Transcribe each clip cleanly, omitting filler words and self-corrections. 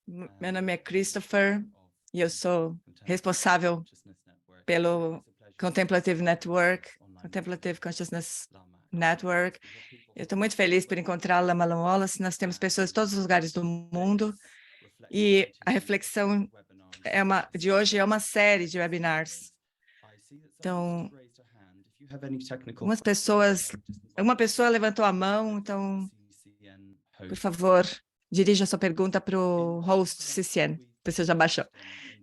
Meu nome é Christopher e eu sou responsável pelo Contemplative Consciousness Network. Eu estou muito feliz por encontrar a Lama Wallace. Nós temos pessoas de todos os lugares do mundo e a reflexão de hoje é uma série de webinars. Então, uma pessoa levantou a mão, então, por favor, dirija sua pergunta para o host CCN, a pessoa já baixou.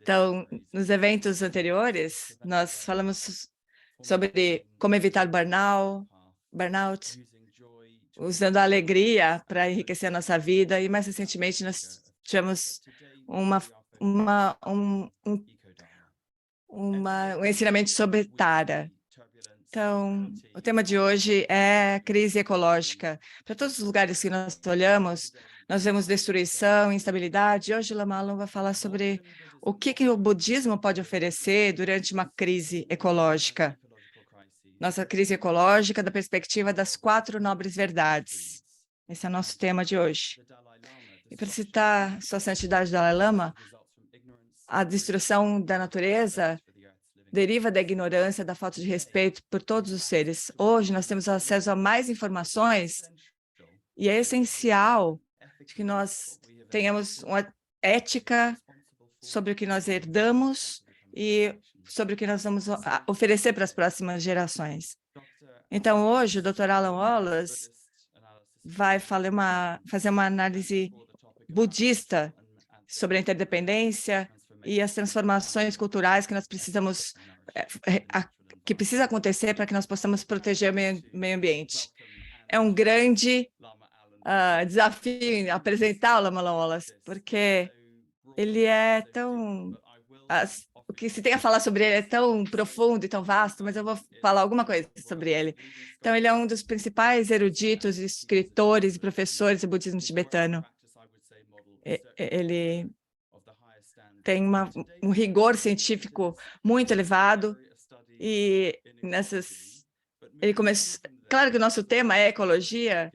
Então, nos eventos anteriores, nós falamos sobre como evitar burnout, usando a alegria para enriquecer a nossa vida, e mais recentemente nós tivemos um ensinamento sobre Tara. Então, o tema de hoje é crise ecológica. Para todos os lugares que nós olhamos, nós vemos destruição, instabilidade. Hoje, Lama Alon vai falar sobre o que o budismo pode oferecer durante uma crise ecológica. Nossa crise ecológica da perspectiva das 4 nobres verdades. Esse é o nosso tema de hoje. E para citar Sua Santidade Dalai Lama, a destruição da natureza deriva da ignorância, da falta de respeito por todos os seres. Hoje nós temos acesso a mais informações e é essencial que nós tenhamos uma ética sobre o que nós herdamos e sobre o que nós vamos oferecer para as próximas gerações. Então, hoje, o Dr. Alan Wallace vai fazer uma análise budista sobre a interdependência e as transformações culturais que nós precisamos, que precisa acontecer para que nós possamos proteger o meio ambiente. É um grande desafio apresentar o Lama Wallace, porque ele é tão... o que se tem a falar sobre ele é tão profundo e tão vasto, mas eu vou falar alguma coisa sobre ele. Então, ele é um dos principais eruditos, escritores e professores do budismo tibetano. Ele tem um rigor científico muito elevado e ele começou... Claro que o nosso tema é ecologia,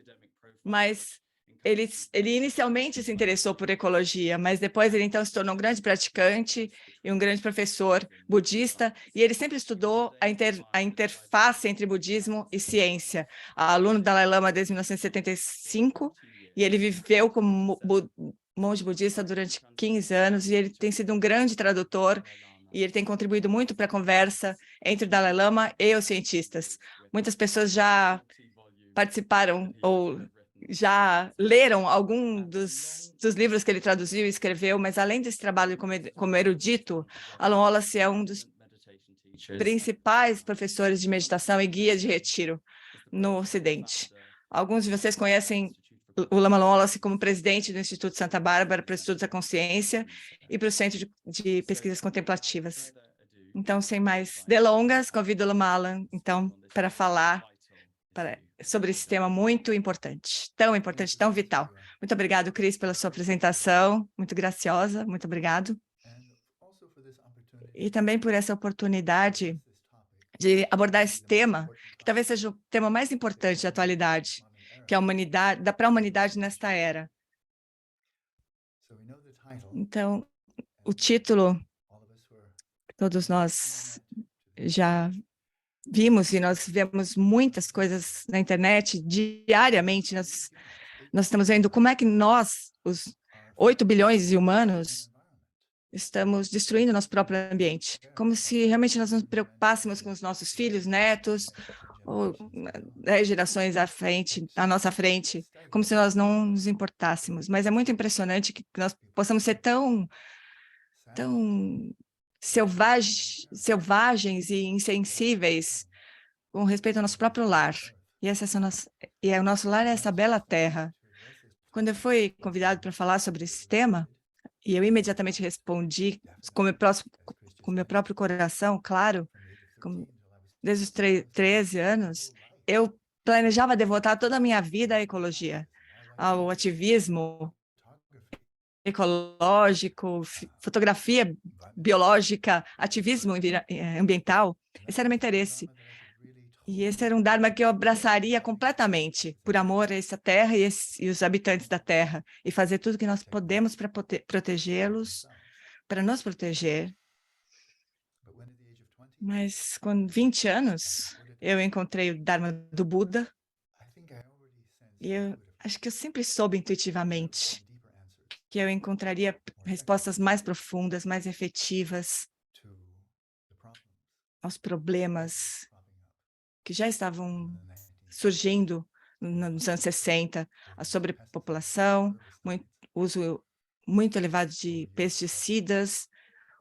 mas ele inicialmente se interessou por ecologia, mas depois ele então se tornou um grande praticante e um grande professor budista, e ele sempre estudou a interface entre budismo e ciência. Aluno do Dalai Lama desde 1975, e ele viveu como monge budista durante 15 anos, e ele tem sido um grande tradutor, e ele tem contribuído muito para a conversa entre o Dalai Lama e os cientistas. Muitas pessoas já participaram ou já leram algum dos livros que ele traduziu e escreveu, mas além desse trabalho como erudito, Alan Wallace é um dos principais professores de meditação e guia de retiro no Ocidente. Alguns de vocês conhecem o Lama Wallace como presidente do Instituto Santa Bárbara para Estudos da Consciência e para o Centro de Pesquisas Contemplativas. Então, sem mais delongas, convido o Lama Alan, então, para falar sobre esse tema muito importante, tão vital. Muito obrigado, Cris, pela sua apresentação, muito graciosa, muito obrigado. E também por essa oportunidade de abordar esse tema, que talvez seja o tema mais importante da atualidade, que é a humanidade, para a humanidade nesta era. Então, o título, todos nós já vimos, e nós vemos muitas coisas na internet, diariamente nós estamos vendo como é que nós, os 8 bilhões de humanos, estamos destruindo nosso próprio ambiente, como se realmente nós nos preocupássemos com os nossos filhos, netos, ou 10 gerações à nossa frente, como se nós não nos importássemos. Mas é muito impressionante que nós possamos ser tão selvagens e insensíveis com respeito ao nosso próprio lar. E o nosso lar é essa bela terra. Quando eu fui convidado para falar sobre esse tema, e eu imediatamente respondi com o meu próprio coração, claro, desde os 13 anos, eu planejava devotar toda a minha vida à ecologia, ao ativismo ecológico, fotografia biológica, ativismo ambiental. Esse era o meu interesse. E esse era um Dharma que eu abraçaria completamente, por amor a essa terra e os habitantes da terra, e fazer tudo que nós podemos para protegê-los, para nos proteger. Mas com 20 anos, eu encontrei o Dharma do Buda, e eu acho que eu sempre soube intuitivamente que eu encontraria respostas mais profundas, mais efetivas aos problemas que já estavam surgindo nos anos 60, a sobrepopulação, uso muito elevado de pesticidas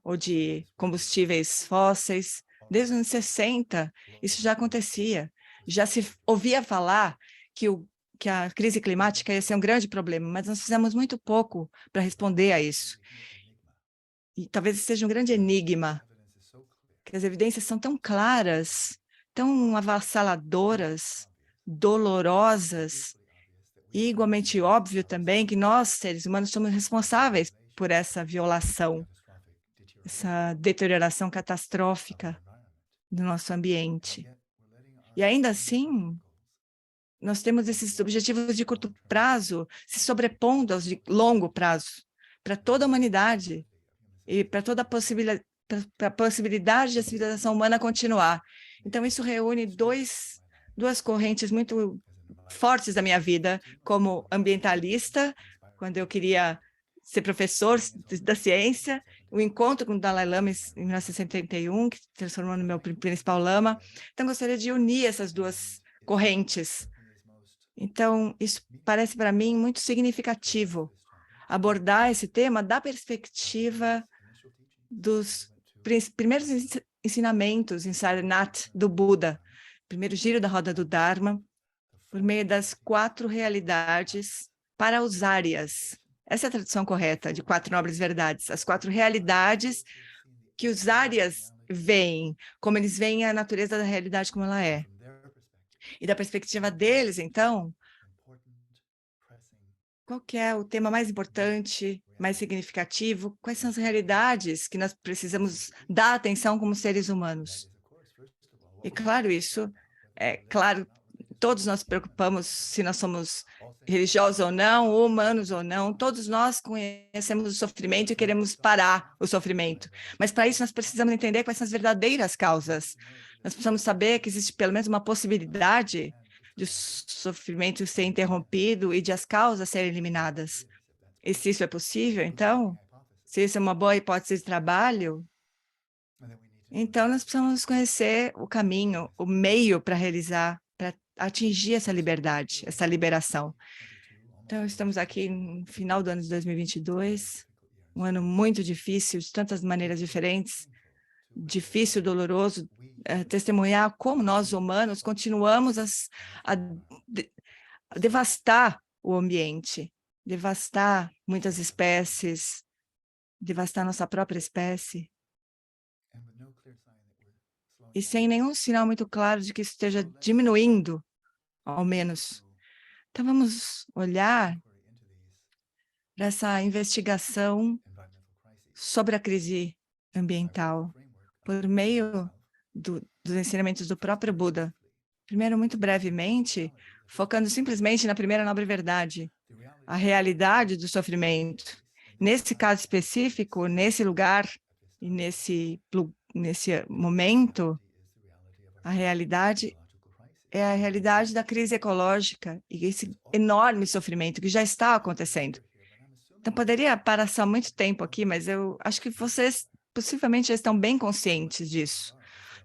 ou de combustíveis fósseis. Desde os anos 60, isso já acontecia. Já se ouvia falar que a crise climática ia ser um grande problema, mas nós fizemos muito pouco para responder a isso. E talvez seja um grande enigma, que as evidências são tão claras, tão avassaladoras, dolorosas, e igualmente óbvio também que nós, seres humanos, somos responsáveis por essa violação, essa deterioração catastrófica do nosso ambiente. E ainda assim, nós temos esses objetivos de curto prazo se sobrepondo aos de longo prazo, para toda a humanidade e para toda a possibilidade de a civilização humana continuar. Então, isso reúne duas correntes muito fortes da minha vida, como ambientalista, quando eu queria ser professor da ciência, o encontro com o Dalai Lama em 1971, que se transformou no meu principal lama. Então, gostaria de unir essas duas correntes. Então, isso parece para mim muito significativo, abordar esse tema da perspectiva dos primeiros ensinamentos em Saranat do Buda, primeiro giro da roda do Dharma, por meio das 4 realidades para os áreas. Essa é a tradução correta de 4 nobres verdades. As 4 realidades que os áreas veem, como eles veem a natureza da realidade como ela é. E da perspectiva deles, então, qual que é o tema mais importante, mais significativo? Quais são as realidades que nós precisamos dar atenção como seres humanos? E claro, isso é claro, todos nós preocupamos se nós somos religiosos ou não, humanos ou não, todos nós conhecemos o sofrimento e queremos parar o sofrimento. Mas para isso nós precisamos entender quais são as verdadeiras causas. Nós precisamos saber que existe pelo menos uma possibilidade de o sofrimento ser interrompido e de as causas serem eliminadas. E se isso é possível, então, se isso é uma boa hipótese de trabalho, então nós precisamos conhecer o caminho, o meio para realizar, para atingir essa liberdade, essa liberação. Então, estamos aqui no final do ano de 2022, um ano muito difícil, de tantas maneiras diferentes, difícil, doloroso, testemunhar como nós, humanos, continuamos a devastar o ambiente, devastar muitas espécies, devastar nossa própria espécie, e sem nenhum sinal muito claro de que isso esteja diminuindo, ao menos. Então, vamos olhar para essa investigação sobre a crise ambiental por meio dos ensinamentos do próprio Buda. Primeiro, muito brevemente, focando simplesmente na primeira nobre verdade, a realidade do sofrimento. Nesse caso específico, nesse lugar e nesse momento, a realidade é a realidade da crise ecológica e esse enorme sofrimento que já está acontecendo. Então, poderia passar muito tempo aqui, mas eu acho que vocês possivelmente já estão bem conscientes disso,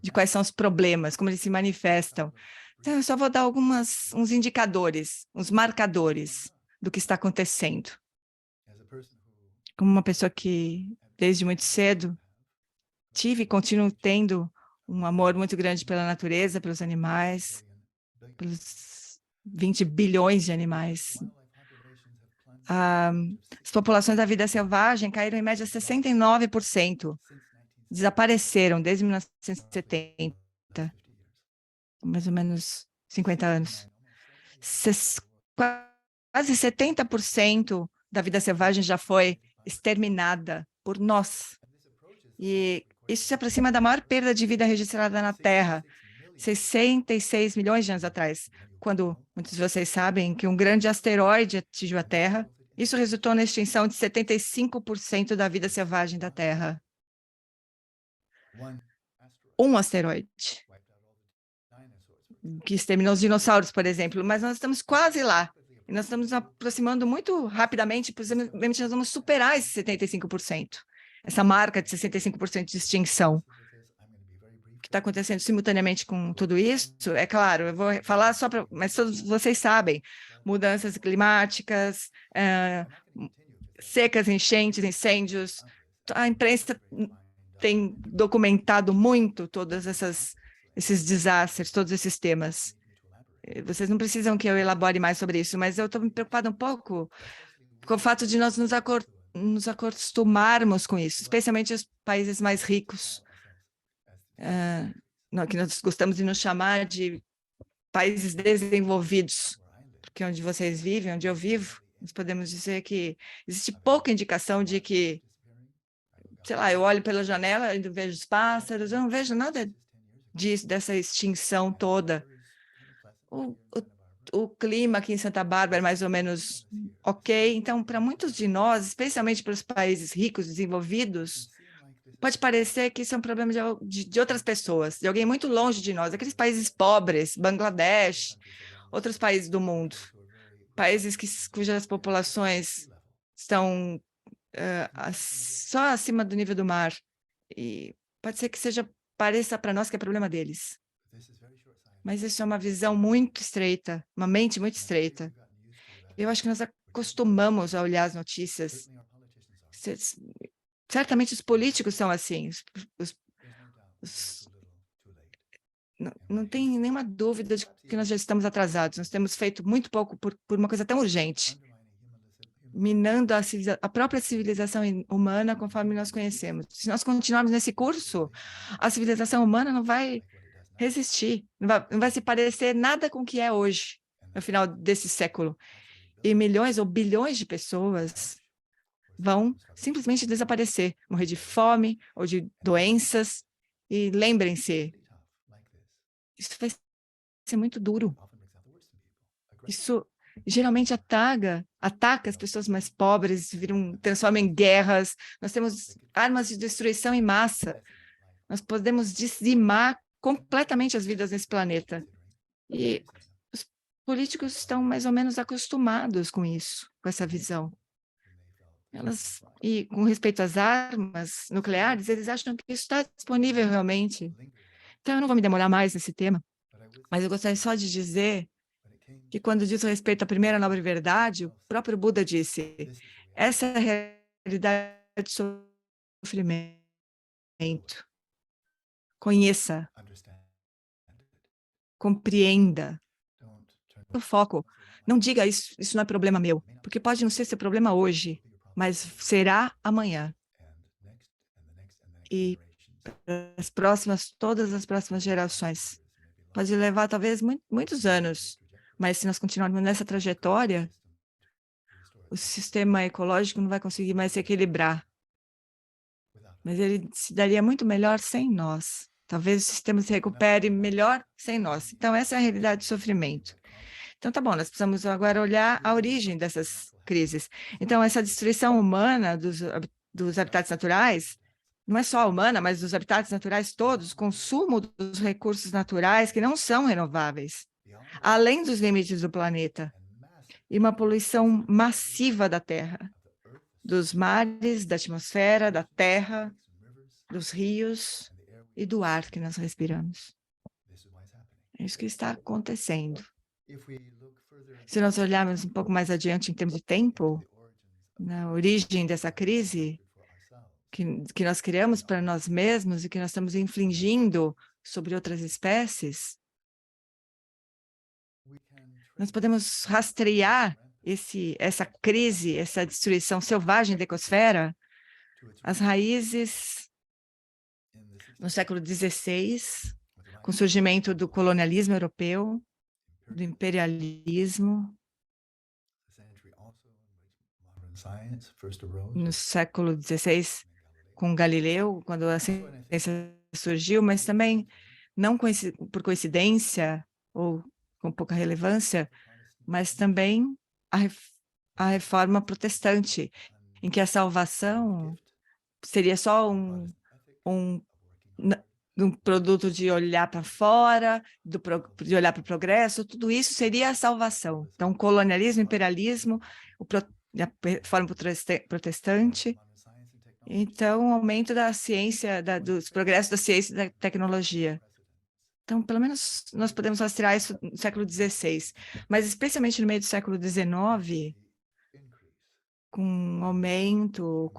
de quais são os problemas, como eles se manifestam. Então, eu só vou dar uns indicadores, uns marcadores do que está acontecendo. Como uma pessoa que, desde muito cedo, tive e continuo tendo um amor muito grande pela natureza, pelos animais, pelos 20 bilhões de animais. As populações da vida selvagem caíram em média 69%. Desapareceram desde 1970, mais ou menos 50 anos. Quase 70% da vida selvagem já foi exterminada por nós. E isso se aproxima da maior perda de vida registrada na Terra. 66 milhões de anos atrás, quando muitos de vocês sabem que um grande asteroide atingiu a Terra. Isso resultou na extinção de 75% da vida selvagem da Terra. Um asteroide que exterminou os dinossauros, por exemplo, mas nós estamos quase lá. E nós estamos nos aproximando muito rapidamente, possivelmente nós vamos superar esse 75%, essa marca de 65% de extinção. O que está acontecendo simultaneamente com tudo isso, é claro, eu vou falar só para... Mas todos vocês sabem, mudanças climáticas, secas, enchentes, incêndios. A imprensa tem documentado muito todos esses desastres, todos esses temas. Vocês não precisam que eu elabore mais sobre isso, mas eu estou me preocupada um pouco com o fato de nós nos acostumarmos com isso, especialmente os países mais ricos, que nós gostamos de nos chamar de países desenvolvidos, porque onde vocês vivem, onde eu vivo, nós podemos dizer que existe pouca indicação de que, sei lá, eu olho pela janela e vejo os pássaros, eu não vejo nada dessa extinção toda. O clima aqui em Santa Bárbara é mais ou menos ok. Então, para muitos de nós, especialmente para os países ricos, desenvolvidos, pode parecer que isso é um problema de outras pessoas, de alguém muito longe de nós, aqueles países pobres, Bangladesh, outros países do mundo, países cujas populações estão só acima do nível do mar. E pode ser que pareça para nós que é problema deles. Mas isso é uma visão muito estreita, uma mente muito estreita. Eu acho que nós acostumamos a olhar as notícias. Certamente os políticos são assim. Não tem nenhuma dúvida de que nós já estamos atrasados. Nós temos feito muito pouco por uma coisa tão urgente, minando a própria civilização humana conforme nós conhecemos. Se nós continuarmos nesse curso, a civilização humana não vai resistir, não vai se parecer nada com o que é hoje, no final desse século. E milhões ou bilhões de pessoas vão simplesmente desaparecer, morrer de fome ou de doenças. E lembrem-se, isso vai ser muito duro. Isso geralmente ataca as pessoas mais pobres, transforma em guerras. Nós temos armas de destruição em massa. Nós podemos dizimar completamente as vidas nesse planeta. E os políticos estão mais ou menos acostumados com isso, com essa visão. E com respeito às armas nucleares, eles acham que isso está disponível realmente. Então, eu não vou me demorar mais nesse tema, mas eu gostaria só de dizer que quando diz respeito à primeira nobre verdade, o próprio Buda disse, essa é a realidade do sofrimento. Conheça, compreenda. O foco. Não diga isso não é problema meu, porque pode não ser seu problema hoje, mas será amanhã. E todas as próximas gerações. Pode levar talvez muitos anos, mas se nós continuarmos nessa trajetória, o sistema ecológico não vai conseguir mais se equilibrar. Mas ele se daria muito melhor sem nós. Talvez o sistema se recupere melhor sem nós. Então, essa é a realidade do sofrimento. Então, tá bom, nós precisamos agora olhar a origem dessas crises. Então, essa destruição humana dos habitats naturais, não é só a humana, mas dos habitats naturais todos, consumo dos recursos naturais que não são renováveis, além dos limites do planeta, e uma poluição massiva da Terra, dos mares, da atmosfera, da terra, dos rios e do ar que nós respiramos. É isso que está acontecendo. Se nós olharmos um pouco mais adiante em termos de tempo, na origem dessa crise que nós criamos para nós mesmos e que nós estamos infligindo sobre outras espécies, nós podemos rastrear essa crise, essa destruição selvagem da ecosfera, as raízes no século XVI, com o surgimento do colonialismo europeu, do imperialismo, no século XVI, com Galileu, quando a ciência surgiu, mas também não por coincidência ou com pouca relevância, mas também a reforma protestante, em que a salvação seria só um produto de olhar para fora, de olhar para o progresso, tudo isso seria a salvação. Então, colonialismo, imperialismo, a reforma protestante, então, o aumento da ciência, dos progressos da ciência e da tecnologia. Então, pelo menos, nós podemos rastrear isso no século XVI, mas especialmente no meio do século XIX, com um aumento,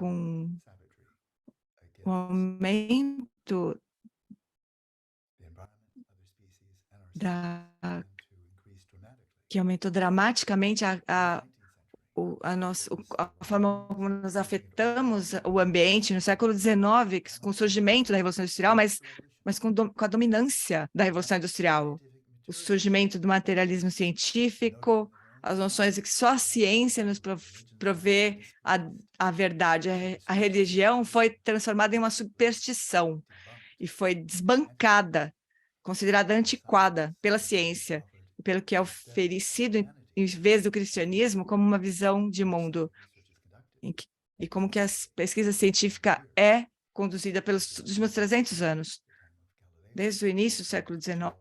que aumentou dramaticamente a forma como nós afetamos o ambiente no século XIX, com o surgimento da Revolução Industrial, mas com a dominância da Revolução Industrial, o surgimento do materialismo científico, as noções de que só a ciência nos provê a verdade. A religião foi transformada em uma superstição e foi desbancada, considerada antiquada pela ciência, pelo que é oferecido em vez do cristianismo como uma visão de mundo, e como que a pesquisa científica é conduzida pelos últimos 300 anos, desde o início do século XIX,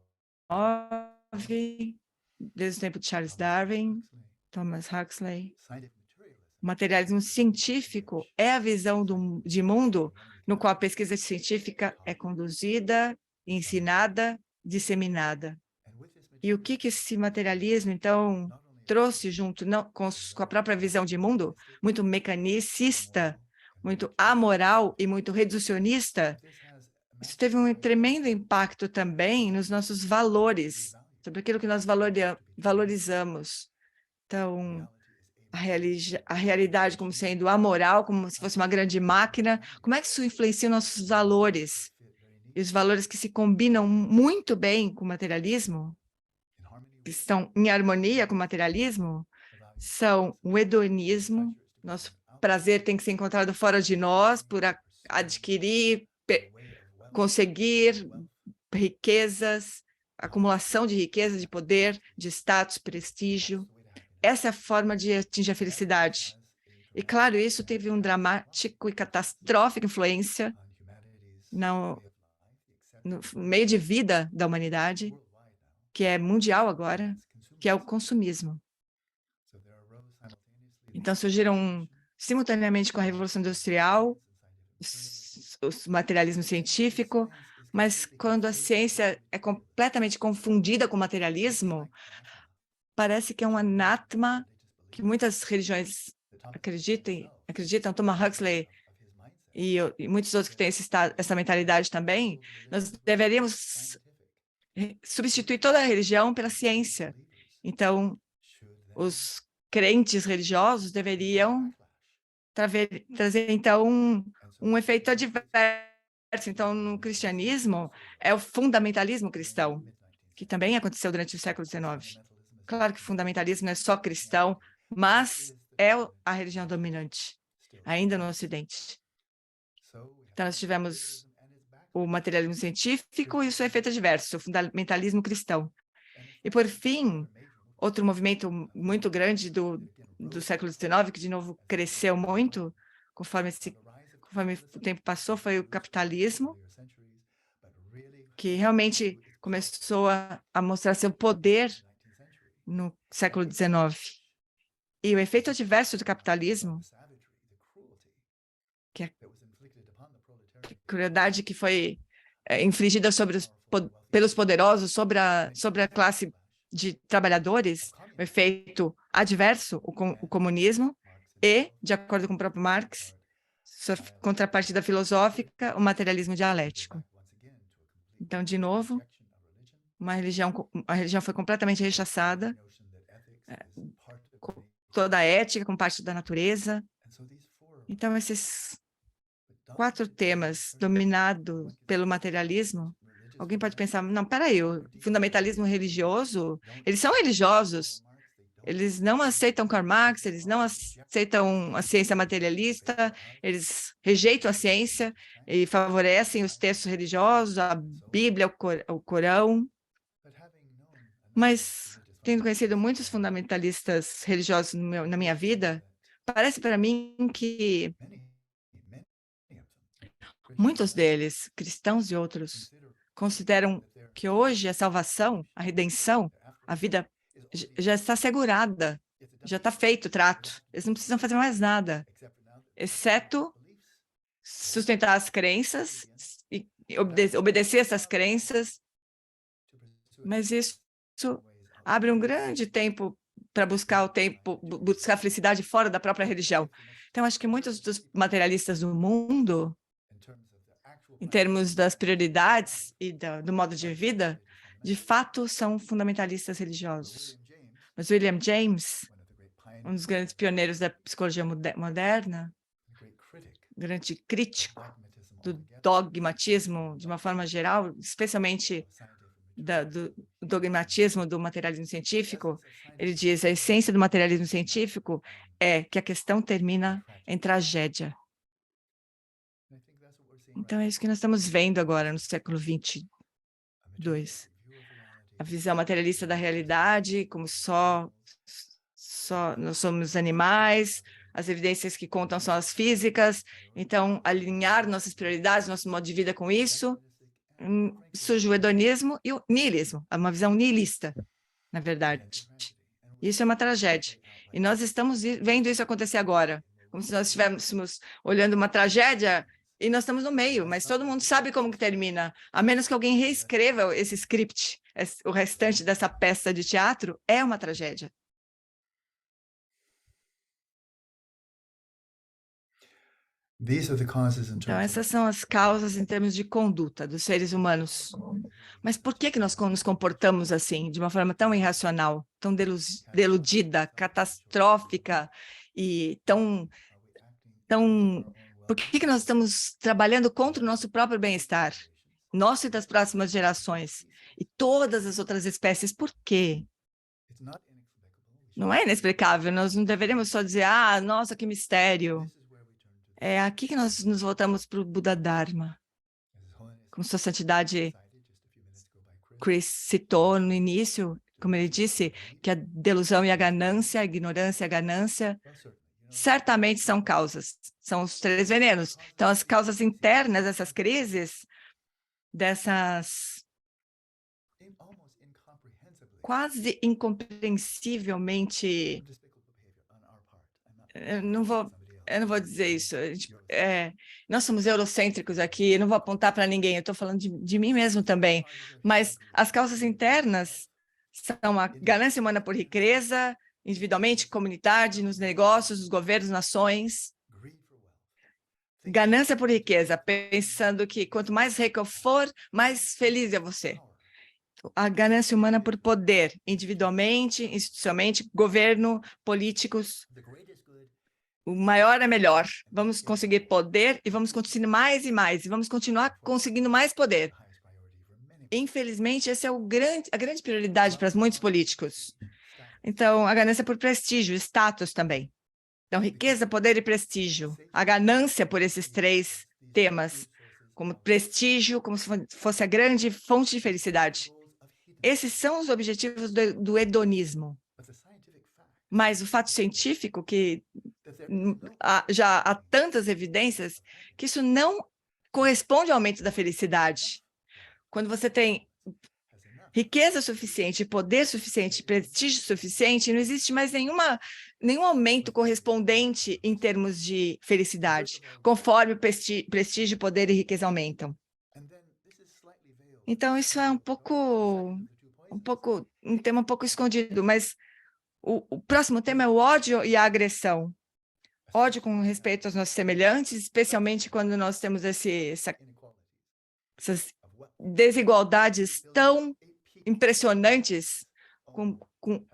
desde o tempo de Charles Darwin, Thomas Huxley. O materialismo científico é a visão de mundo no qual a pesquisa científica é conduzida, ensinada, disseminada. E o que esse materialismo, então, trouxe junto com a própria visão de mundo, muito mecanicista, muito amoral e muito reducionista, isso teve um tremendo impacto também nos nossos valores, sobre aquilo que nós valorizamos. Então, a realidade como sendo amoral, como se fosse uma grande máquina, como é que isso influencia nossos valores? E os valores que se combinam muito bem com o materialismo, que estão em harmonia com o materialismo, são o hedonismo, nosso prazer tem que ser encontrado fora de nós, por adquirir, conseguir riquezas, acumulação de riqueza, de poder, de status, prestígio. Essa é a forma de atingir a felicidade. E, claro, isso teve um dramático e catastrófico influência no meio de vida da humanidade, que é mundial agora, que é o consumismo. Então, surgiram simultaneamente com a Revolução Industrial, o materialismo científico, mas quando a ciência é completamente confundida com o materialismo, parece que é um anátema que muitas religiões acreditam, Thomas Huxley e muitos outros que têm essa mentalidade também, nós deveríamos substituir toda a religião pela ciência. Então, os crentes religiosos deveriam trazer, então, um efeito adverso. Então, no cristianismo, é o fundamentalismo cristão, que também aconteceu durante o século XIX. Claro que o fundamentalismo não é só cristão, mas é a religião dominante, ainda no Ocidente. Então, nós tivemos o materialismo científico e o seu efeito adverso, o fundamentalismo cristão. E, por fim, outro movimento muito grande do século XIX, que, de novo, cresceu muito, conforme o tempo passou, foi o capitalismo, que realmente começou a mostrar seu poder no século XIX. E o efeito adverso do capitalismo, que é a crueldade que foi infligida pelos poderosos sobre a classe de trabalhadores, o efeito adverso, o comunismo, e, de acordo com o próprio Marx, sua contrapartida filosófica, o materialismo dialético. Então, de novo, a religião foi completamente rechaçada, com toda a ética, com parte da natureza. Então, esses 4 temas dominados pelo materialismo, alguém pode pensar, não, peraí, o fundamentalismo religioso, eles são religiosos, Eles não aceitam Karl Marx, eles não aceitam a ciência materialista, eles rejeitam a ciência e favorecem os textos religiosos, a Bíblia, o Corão. Mas, tendo conhecido muitos fundamentalistas religiosos na minha vida, parece para mim que muitos deles, cristãos e outros, consideram que hoje a salvação, a redenção, a vida já está assegurada, já está feito o trato. Eles não precisam fazer mais nada, exceto sustentar as crenças e obedecer essas crenças. Mas isso abre um grande tempo para buscar buscar a felicidade fora da própria religião. Então, acho que muitos dos materialistas do mundo, em termos das prioridades e do modo de vida, de fato são fundamentalistas religiosos. Mas William James, um dos grandes pioneiros da psicologia moderna, grande crítico do dogmatismo de uma forma geral, especialmente do dogmatismo do materialismo científico, ele diz: a essência do materialismo científico é que a questão termina em tragédia. Então, é isso que nós estamos vendo agora no século XXII. A visão materialista da realidade, como só nós somos animais, as evidências que contam são as físicas. Então, alinhar nossas prioridades, nosso modo de vida com isso, surge o hedonismo e o niilismo, uma visão niilista, na verdade. Isso é uma tragédia. E nós estamos vendo isso acontecer agora, como se nós estivéssemos olhando uma tragédia e nós estamos no meio, mas todo mundo sabe como que termina, a menos que alguém reescreva esse script, o restante dessa peça de teatro é uma tragédia. Então, essas são as causas em termos de conduta dos seres humanos. Mas por que nós nos comportamos assim, de uma forma tão irracional, tão deludida, catastrófica e tão... Por que nós estamos trabalhando contra o nosso próprio bem-estar, nosso e das próximas gerações, e todas as outras espécies? Por quê? Não é inexplicável, nós não deveríamos só dizer, nossa, que mistério. É aqui que nós nos voltamos para o Buda Dharma, como sua santidade Chris citou no início, como ele disse, que a delusão e a ganância, a ignorância e a ganância, certamente são causas, são os 3 venenos. Então, as causas internas dessas crises, dessas quase incompreensivelmente... Eu não vou dizer isso. Nós somos eurocêntricos aqui, eu não vou apontar para ninguém, eu estou falando de mim mesmo também. Mas as causas internas são a ganância humana por riqueza, individualmente, comunidade, nos negócios, nos governos, nações. Ganância por riqueza, pensando que quanto mais rico eu for, mais feliz é você. A ganância humana por poder, individualmente, institucionalmente, governo, políticos. O maior é melhor. Vamos conseguir poder e vamos conseguir mais e mais. E vamos continuar conseguindo mais poder. Infelizmente, essa é a grande prioridade para muitos políticos. Então, a ganância por prestígio, status também. Então, riqueza, poder e prestígio. A ganância por esses 3 temas, como prestígio, como se fosse a grande fonte de felicidade. Esses são os objetivos do hedonismo. Mas o fato científico, que já há tantas evidências, que isso não corresponde ao aumento da felicidade. Quando você tem riqueza suficiente, poder suficiente, prestígio suficiente, não existe mais nenhum aumento correspondente em termos de felicidade, conforme o prestígio, poder e riqueza aumentam. Então, isso é um tema um pouco escondido, mas o próximo tema é o ódio e a agressão. Ódio com respeito aos nossos semelhantes, especialmente quando nós temos essas desigualdades tão impressionantes, com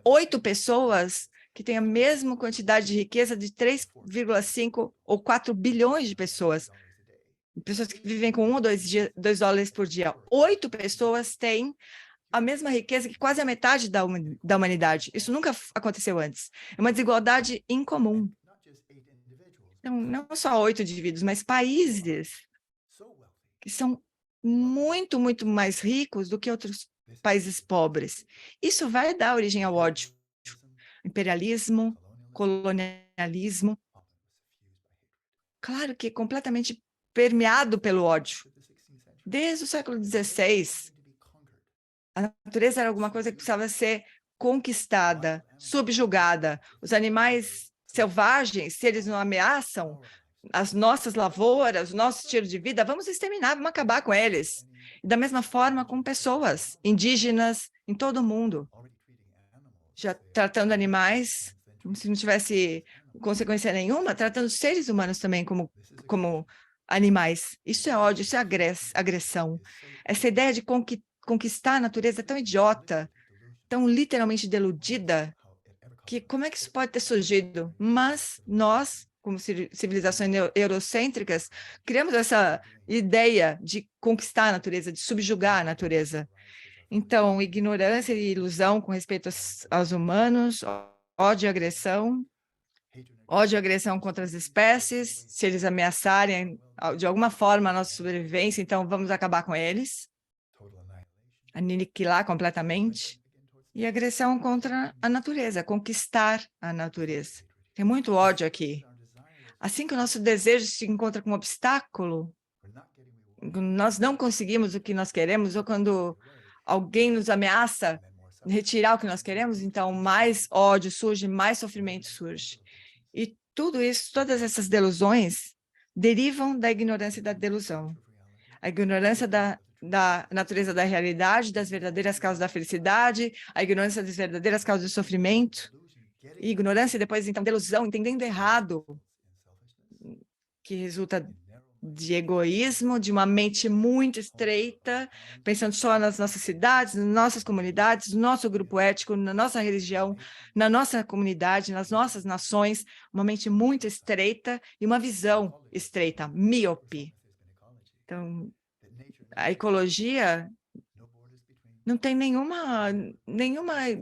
8 pessoas que têm a mesma quantidade de riqueza de 3,5 ou 4 bilhões de pessoas. Pessoas que vivem com $1 ou $2 por dia. 8 pessoas têm a mesma riqueza que quase a metade da humanidade. Isso nunca aconteceu antes. É uma desigualdade incomum. Então, não só 8 indivíduos, mas países que são muito, muito mais ricos do que outros países pobres. Isso vai dar origem ao ódio, imperialismo, colonialismo. Claro que completamente permeado pelo ódio. Desde o século XVI, a natureza era alguma coisa que precisava ser conquistada, subjugada. Os animais selvagens, se eles não ameaçam as nossas lavouras, o nosso estilo de vida, vamos exterminar, vamos acabar com eles. E da mesma forma com pessoas indígenas em todo o mundo, já tratando animais como se não tivesse consequência nenhuma, tratando seres humanos também como animais. Isso é ódio, isso é agressão. Essa ideia de conquistar a natureza é tão idiota, tão literalmente deludida, que como é que isso pode ter surgido? Mas nós, como civilizações eurocêntricas, criamos essa ideia de conquistar a natureza, de subjugar a natureza. Então, ignorância e ilusão com respeito aos humanos, ódio e agressão contra as espécies, se eles ameaçarem de alguma forma a nossa sobrevivência, então vamos acabar com eles, aniquilar completamente. E agressão contra a natureza, conquistar a natureza. Tem muito ódio aqui. Assim que o nosso desejo se encontra com um obstáculo, nós não conseguimos o que nós queremos, ou quando alguém nos ameaça retirar o que nós queremos, então mais ódio surge, mais sofrimento surge. E tudo isso, todas essas delusões, derivam da ignorância e da delusão. A ignorância da natureza da realidade, das verdadeiras causas da felicidade, a ignorância das verdadeiras causas do sofrimento, e ignorância e depois, então, delusão, entendendo errado, que resulta de egoísmo, de uma mente muito estreita, pensando só nas nossas cidades, nas nossas comunidades, no nosso grupo étnico, na nossa religião, na nossa comunidade, nas nossas nações, uma mente muito estreita e uma visão estreita, míope. Então, a ecologia não tem nenhuma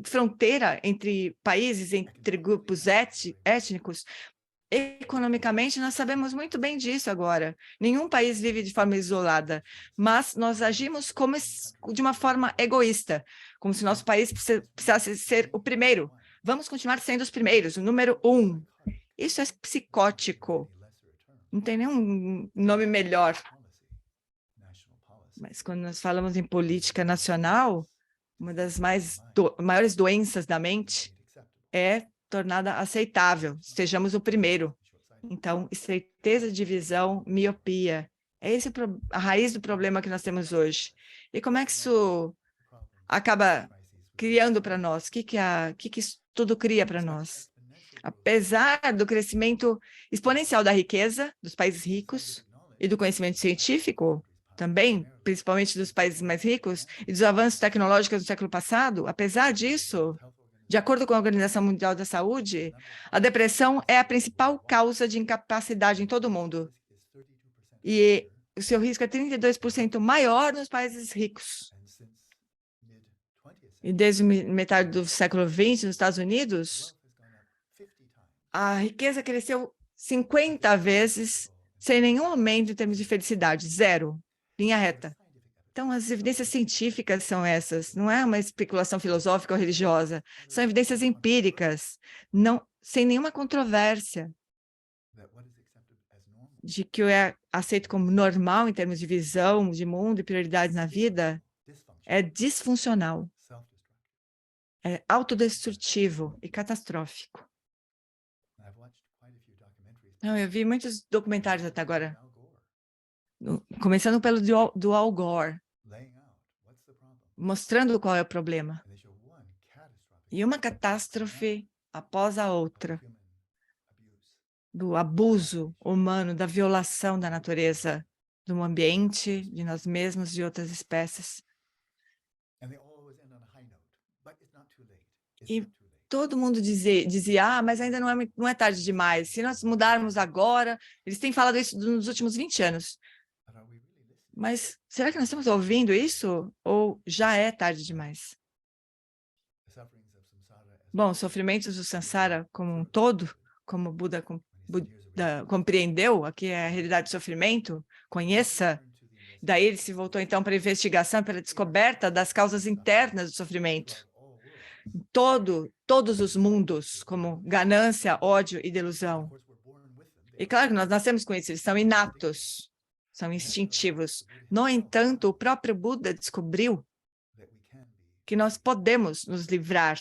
fronteira entre países, entre grupos étnicos. Economicamente, nós sabemos muito bem disso agora. Nenhum país vive de forma isolada, mas nós agimos de uma forma egoísta, como se nosso país precisasse ser o primeiro. Vamos continuar sendo os primeiros, o número 1. Isso é psicótico. Não tem nenhum nome melhor. Mas quando nós falamos em política nacional, uma das maiores doenças da mente é tornada aceitável, sejamos o primeiro. Então, estreiteza de visão, miopia. É esse a raiz do problema que nós temos hoje. E como é que isso acaba criando para nós? O que isso tudo cria para nós? Apesar do crescimento exponencial da riqueza dos países ricos e do conhecimento científico, também, principalmente dos países mais ricos, e dos avanços tecnológicos do século passado, apesar disso, de acordo com a Organização Mundial da Saúde, a depressão é a principal causa de incapacidade em todo o mundo. E o seu risco é 32% maior nos países ricos. E desde metade do século XX, nos Estados Unidos, a riqueza cresceu 50 vezes sem nenhum aumento em termos de felicidade, zero, linha reta. Então, as evidências científicas são essas, não é uma especulação filosófica ou religiosa, são evidências empíricas, sem nenhuma controvérsia de que o é aceito como normal em termos de visão de mundo e prioridades na vida é disfuncional, é autodestrutivo e catastrófico. Eu vi muitos documentários até agora, começando pelo do Al Gore, mostrando qual é o problema. E uma catástrofe após a outra, do abuso humano, da violação da natureza, do ambiente, de nós mesmos e de outras espécies. E todo mundo dizia, mas ainda não é tarde demais. Se nós mudarmos agora, eles têm falado isso nos últimos 20 anos. Mas será que nós estamos ouvindo isso ou já é tarde demais? Bom, os sofrimentos do Sansara como um todo, como Buda compreendeu, aqui é a realidade do sofrimento, conheça. Daí ele se voltou então para a investigação, para a descoberta das causas internas do sofrimento. Todos os mundos, como ganância, ódio e delusão. E claro que nós nascemos com isso, eles são inatos, são instintivos. No entanto, o próprio Buda descobriu que nós podemos nos livrar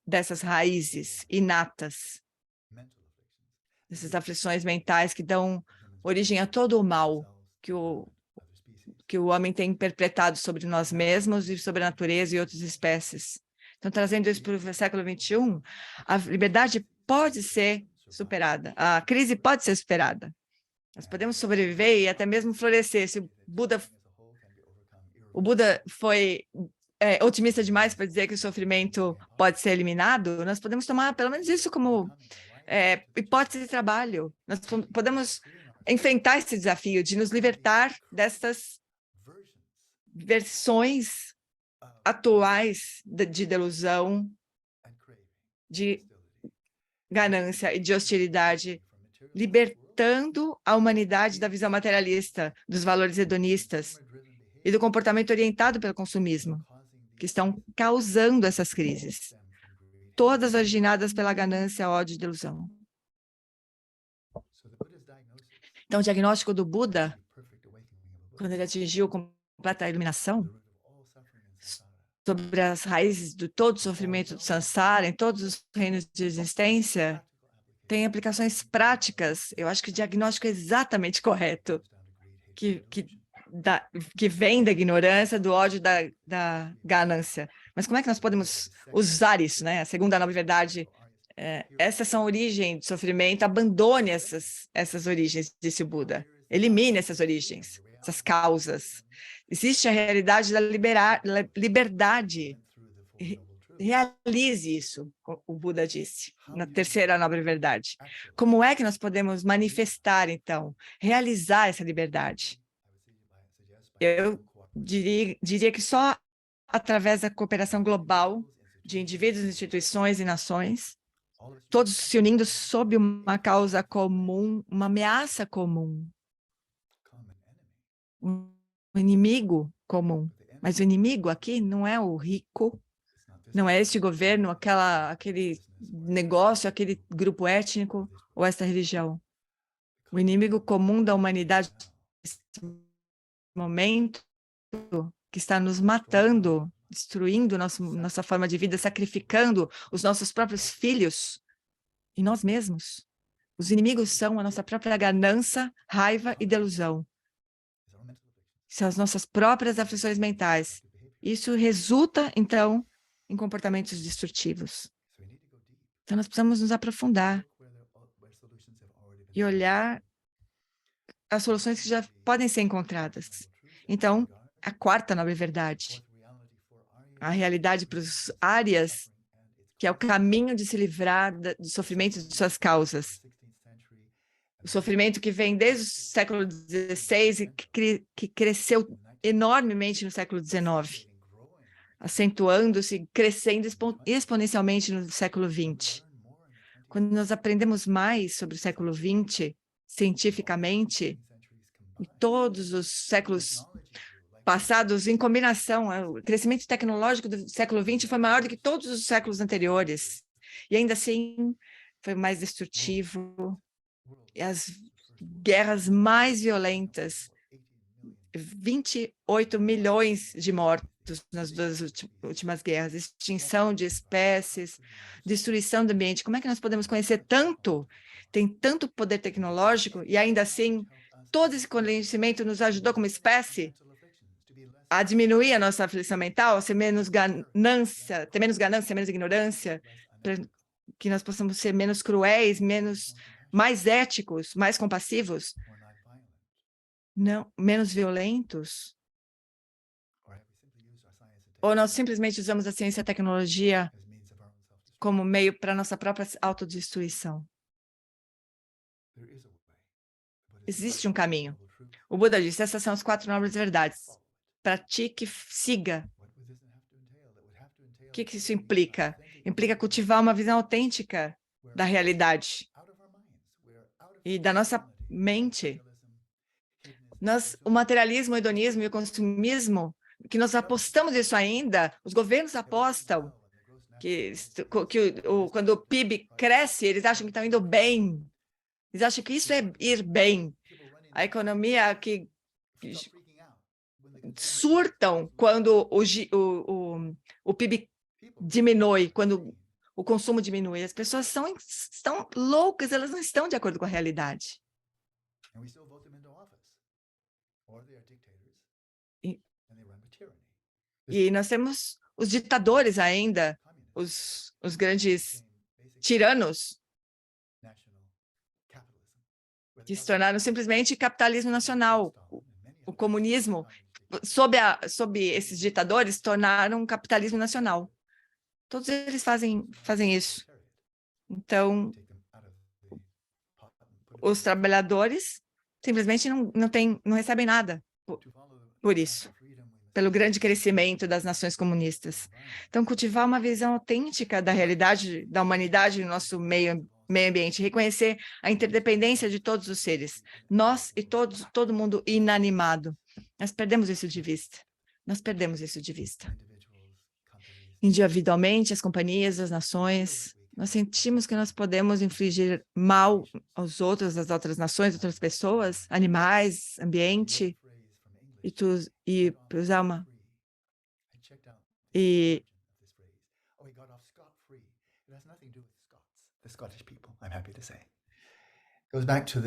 dessas raízes inatas, dessas aflições mentais que dão origem a todo o mal que o homem tem perpetrado sobre nós mesmos e sobre a natureza e outras espécies. Então, trazendo isso para o século XXI, a liberdade pode ser superada, a crise pode ser superada. Nós podemos sobreviver e até mesmo florescer. Se o Buda foi otimista demais para dizer que o sofrimento pode ser eliminado, nós podemos tomar pelo menos isso como hipótese de trabalho. Nós podemos enfrentar esse desafio de nos libertar dessas versões atuais de delusão, de ganância e de hostilidade, libertando a humanidade da visão materialista, dos valores hedonistas e do comportamento orientado pelo consumismo, que estão causando essas crises, todas originadas pela ganância, ódio e delusão. Então, o diagnóstico do Buda, quando ele atingiu completa iluminação, sobre as raízes de todo o sofrimento do Sansara, em todos os reinos de existência, tem aplicações práticas. Eu acho que o diagnóstico é exatamente correto, que vem da ignorância, do ódio, da ganância. Mas como é que nós podemos usar isso, né? A segunda nobre verdade, essas são origens do sofrimento, abandone essas origens, disse o Buda. Elimine essas origens, essas causas. Existe a realidade da liberdade. Realize isso, o Buda disse, na terceira nobre verdade. Como é que nós podemos manifestar, então, realizar essa liberdade? Eu diria que só através da cooperação global de indivíduos, instituições e nações, todos se unindo sob uma causa comum, uma ameaça comum, um inimigo comum. Mas o inimigo aqui não é o rico, não é este governo, aquele negócio, aquele grupo étnico ou esta religião. O inimigo comum da humanidade nesse momento, que está nos matando, destruindo nossa forma de vida, sacrificando os nossos próprios filhos e nós mesmos. Os inimigos são a nossa própria ganância, raiva e delusão. São as nossas próprias aflições mentais. Isso resulta, então, em comportamentos destrutivos. Então, nós precisamos nos aprofundar e olhar as soluções que já podem ser encontradas. Então, a quarta nobre verdade, a realidade para os áreas, que é o caminho de se livrar do sofrimento de suas causas. O sofrimento que vem desde o século XVI e que cresceu enormemente no século XIX, acentuando-se, crescendo exponencialmente no século XX. Quando nós aprendemos mais sobre o século XX, cientificamente, e todos os séculos passados em combinação, o crescimento tecnológico do século XX foi maior do que todos os séculos anteriores. E ainda assim, foi mais destrutivo. E as guerras mais violentas, 28 milhões de mortos nas duas últimas guerras, extinção de espécies, destruição do ambiente. Como é que nós podemos conhecer tanto, tem tanto poder tecnológico, e ainda assim, todo esse conhecimento nos ajudou como espécie a diminuir a nossa aflição mental, a ser menos ganância, ter menos ganância, menos ignorância, para que nós possamos ser menos cruéis, mais éticos, mais compassivos, não, menos violentos? Ou nós simplesmente usamos a ciência e a tecnologia como meio para nossa própria autodestruição? Existe um caminho, O Buda disse, essas são as 4 nobres verdades. Pratique, siga. O que isso implica? Implica cultivar uma visão autêntica da realidade e da nossa mente. O materialismo, o hedonismo e o consumismo, que nós apostamos isso ainda, os governos apostam que quando o PIB cresce, eles acham que estão indo bem. Eles acham que isso é ir bem. A economia que surtam quando o PIB diminui, quando o consumo diminui. As pessoas estão loucas, elas não estão de acordo com a realidade. E nós temos os ditadores ainda, os grandes tiranos, que se tornaram simplesmente capitalismo nacional. O comunismo, sob esses ditadores, tornaram capitalismo nacional. Todos eles fazem isso. Então, os trabalhadores simplesmente não recebem nada por isso, pelo grande crescimento das nações comunistas. Então, cultivar uma visão autêntica da realidade da humanidade no nosso meio ambiente, reconhecer a interdependência de todos os seres, nós e todo mundo inanimado. Nós perdemos isso de vista. Individualmente, as companhias, as nações, nós sentimos que nós podemos infligir mal aos outros, às outras nações, outras pessoas, animais, ambiente, e usar uma...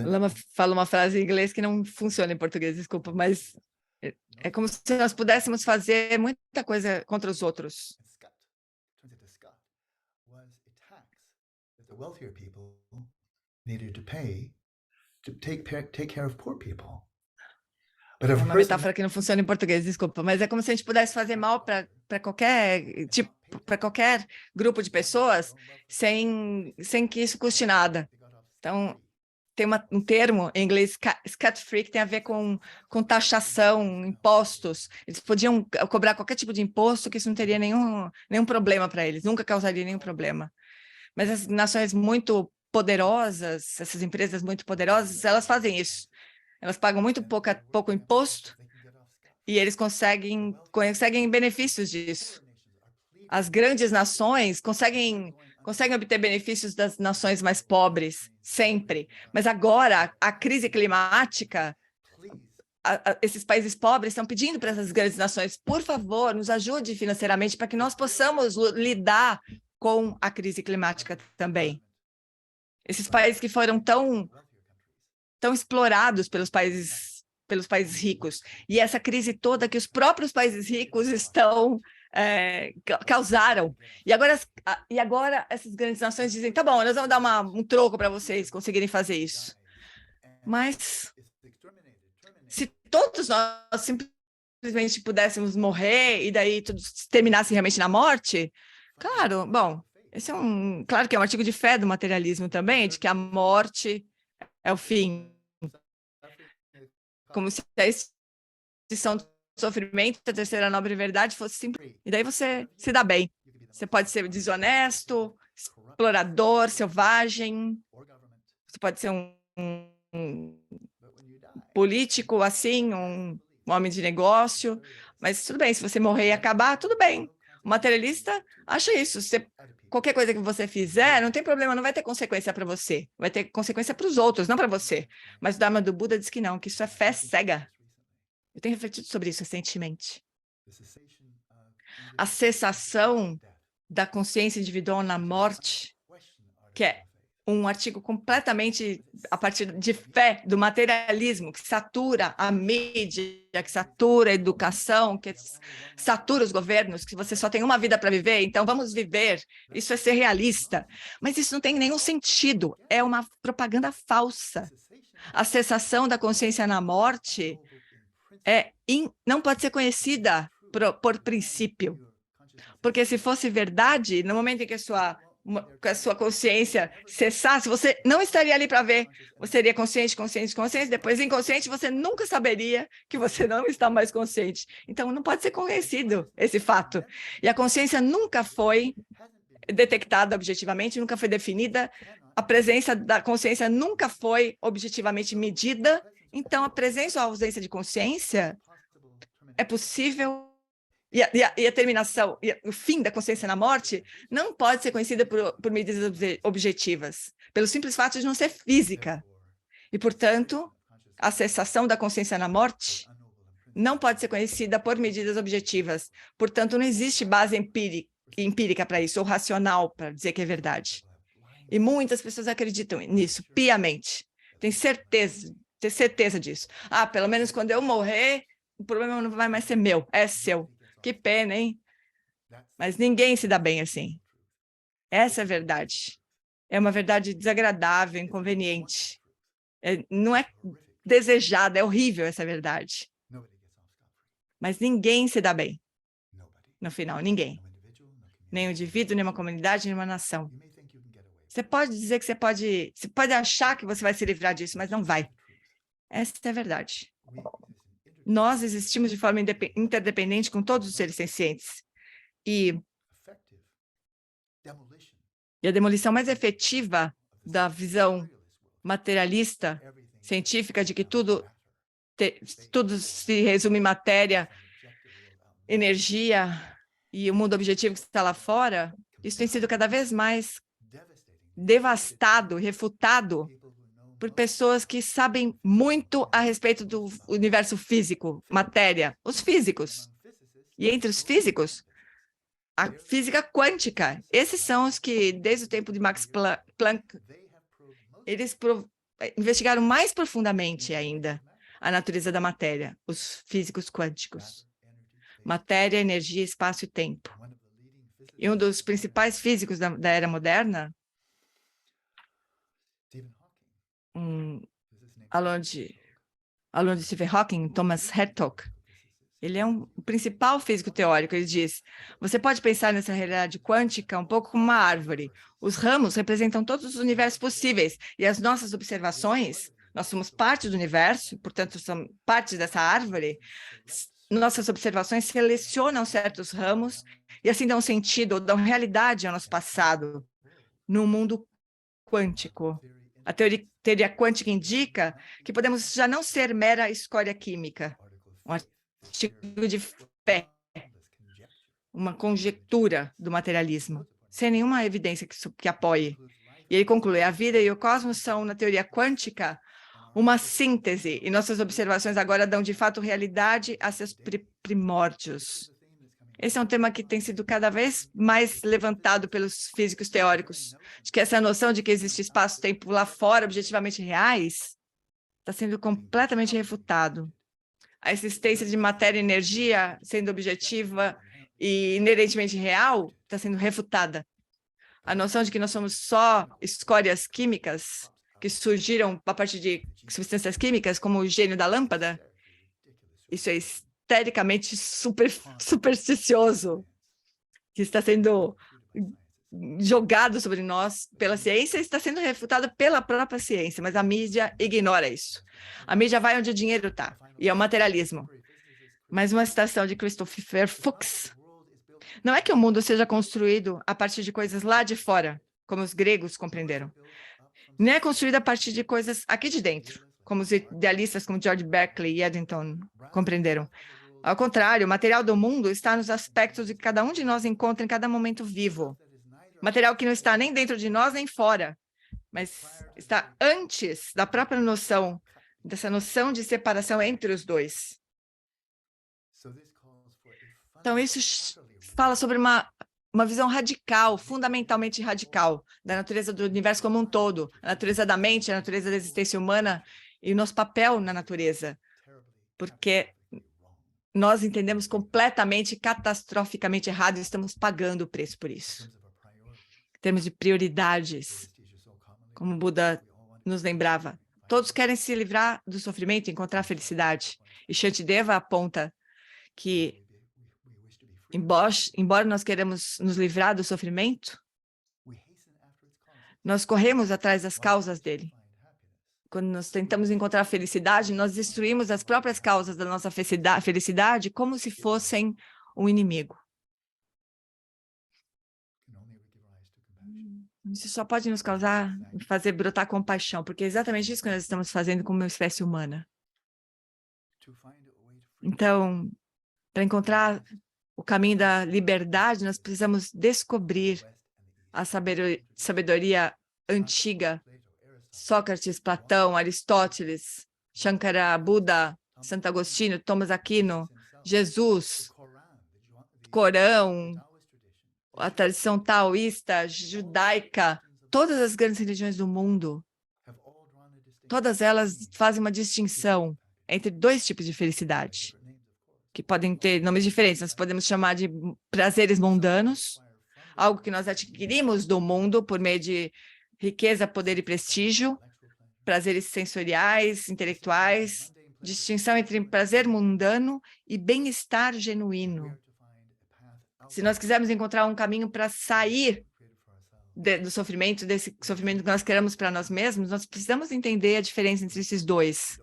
Lama fala uma frase em inglês que não funciona em português, desculpa, mas é como se nós pudéssemos fazer muita coisa contra os outros. É uma metáfora que não funciona em português, desculpa, mas é como se a gente pudesse fazer mal para qualquer grupo de pessoas sem que isso custe nada. Então, tem um termo em inglês, scat-free, que tem a ver com taxação, impostos. Eles podiam cobrar qualquer tipo de imposto, que isso não teria nenhum problema para eles, nunca causaria nenhum problema. Mas as nações muito poderosas, essas empresas muito poderosas, elas fazem isso. Elas pagam muito pouco imposto e eles conseguem benefícios disso. As grandes nações conseguem obter benefícios das nações mais pobres, sempre. Mas agora, a crise climática, esses países pobres estão pedindo para essas grandes nações, por favor, nos ajude financeiramente para que nós possamos lidar com a crise climática também. Esses países que foram tão explorados pelos países ricos. E essa crise toda que os próprios países ricos causaram. E agora essas grandes nações dizem, tá bom, nós vamos dar um troco para vocês conseguirem fazer isso. Mas se todos nós simplesmente pudéssemos morrer e daí tudo terminasse realmente na morte, claro, bom, claro que é um artigo de fé do materialismo também, de que a morte é o fim. Como se a extinção do sofrimento, a terceira nobre verdade, fosse simples. E daí você se dá bem. Você pode ser desonesto, explorador, selvagem. Você pode ser um político, assim, um homem de negócio. Mas tudo bem, se você morrer e acabar, tudo bem. O materialista acha isso. Qualquer coisa que você fizer, não tem problema, não vai ter consequência para você. Vai ter consequência para os outros, não para você. Mas o Dharma do Buda diz que não, que isso é fé cega. Eu tenho refletido sobre isso recentemente. A cessação da consciência individual na morte, que é um artigo completamente a partir de fé do materialismo, que satura a mídia, que satura a educação, que satura os governos, que você só tem uma vida para viver, então vamos viver. Isso é ser realista. Mas isso não tem nenhum sentido, é uma propaganda falsa. A cessação da consciência na morte não pode ser conhecida por princípio. Porque se fosse verdade, no momento em que a sua com a sua consciência cessasse, você não estaria ali para ver. Você seria consciente, consciente, consciente, depois inconsciente, você nunca saberia que você não está mais consciente. Então, não pode ser conhecido esse fato. E a consciência nunca foi detectada objetivamente, nunca foi definida, a presença da consciência nunca foi objetivamente medida. Então, a presença ou a ausência de consciência é possível. E a terminação, o fim da consciência na morte não pode ser conhecida por medidas objetivas, pelo simples fato de não ser física. E, portanto, a cessação da consciência na morte não pode ser conhecida por medidas objetivas. Portanto, não existe base empírica para isso, ou racional para dizer que é verdade. E muitas pessoas acreditam nisso, piamente. Tem certeza disso. Ah, pelo menos quando eu morrer, o problema não vai mais ser meu, é seu. Que pena, hein? Mas ninguém se dá bem assim. Essa é a verdade. É uma verdade desagradável, inconveniente. Não é desejada, é horrível essa verdade. Mas ninguém se dá bem. No final, ninguém. Nem um indivíduo, nem uma comunidade, nem uma nação. Você pode dizer que você pode achar que você vai se livrar disso, mas não vai. Essa é a verdade. Nós existimos de forma interdependente com todos os seres sencientes. E a demolição mais efetiva da visão materialista, científica, de que tudo se resume em matéria, energia e o mundo objetivo que está lá fora, isso tem sido cada vez mais devastado, refutado por pessoas que sabem muito a respeito do universo físico, matéria, os físicos. E entre os físicos, a física quântica. Esses são os que, desde o tempo de Max Planck, eles investigaram mais profundamente ainda a natureza da matéria, os físicos quânticos. Matéria, energia, espaço e tempo. E um dos principais físicos da era moderna, aluno de Stephen Hawking, Thomas Hartog, ele é o principal físico teórico. Ele diz: você pode pensar nessa realidade quântica um pouco como uma árvore. Os ramos representam todos os universos possíveis, e as nossas observações, nós somos parte do universo, portanto, somos parte dessa árvore. Nossas observações selecionam certos ramos e assim dão sentido, dão realidade ao nosso passado no mundo quântico. A teoria quântica indica que podemos já não ser mera escória química, um artigo de fé, uma conjectura do materialismo, sem nenhuma evidência que apoie. E ele conclui: a vida e o cosmos são, na teoria quântica, uma síntese, e nossas observações agora dão, de fato, realidade a seus primórdios. Esse é um tema que tem sido cada vez mais levantado pelos físicos teóricos, de que essa noção de que existe espaço-tempo lá fora, objetivamente reais, está sendo completamente refutado. A existência de matéria e energia, sendo objetiva e inerentemente real, está sendo refutada. A noção de que nós somos só escórias químicas que surgiram a partir de substâncias químicas, como o gênio da lâmpada, isso é histericamente supersticioso, que está sendo jogado sobre nós pela ciência e está sendo refutado pela própria ciência, mas a mídia ignora isso. A mídia vai onde o dinheiro está, e é o materialismo. Mais uma citação de Christopher Fuchs. Não é que o mundo seja construído a partir de coisas lá de fora, como os gregos compreenderam. Nem é construído a partir de coisas aqui de dentro, como os idealistas como George Berkeley e Eddington compreenderam. Ao contrário, o material do mundo está nos aspectos que cada um de nós encontra em cada momento vivo. Material que não está nem dentro de nós, nem fora, mas está antes da própria noção, dessa noção de separação entre os dois. Então, isso fala sobre uma visão radical, fundamentalmente radical, da natureza do universo como um todo, a natureza da mente, a natureza da existência humana e o nosso papel na natureza, porque nós entendemos completamente, catastroficamente errado e estamos pagando o preço por isso. Em termos de prioridades, como Buda nos lembrava, todos querem se livrar do sofrimento e encontrar a felicidade. E Shantideva aponta que, embora nós queremos nos livrar do sofrimento, Nós corremos atrás das causas dele. Quando nós tentamos encontrar felicidade, nós destruímos as próprias causas da nossa felicidade como se fossem um inimigo. Isso só pode nos causar, fazer brotar compaixão, porque é exatamente isso que nós estamos fazendo como uma espécie humana. Então, para encontrar o caminho da liberdade, nós precisamos descobrir a sabedoria antiga. Sócrates, Platão, Aristóteles, Shankara, Buda, Santo Agostinho, Thomas Aquino, Jesus, Corão, a tradição taoísta, judaica, todas as grandes religiões do mundo, todas elas fazem uma distinção entre dois tipos de felicidade, que podem ter nomes diferentes. Nós podemos chamar de prazeres mundanos, algo que nós adquirimos do mundo por meio de riqueza, poder e prestígio, prazeres sensoriais, intelectuais, distinção entre prazer mundano e bem-estar genuíno. Se nós quisermos encontrar um caminho para sair do sofrimento, desse sofrimento que nós queremos para nós mesmos, nós precisamos entender a diferença entre esses dois,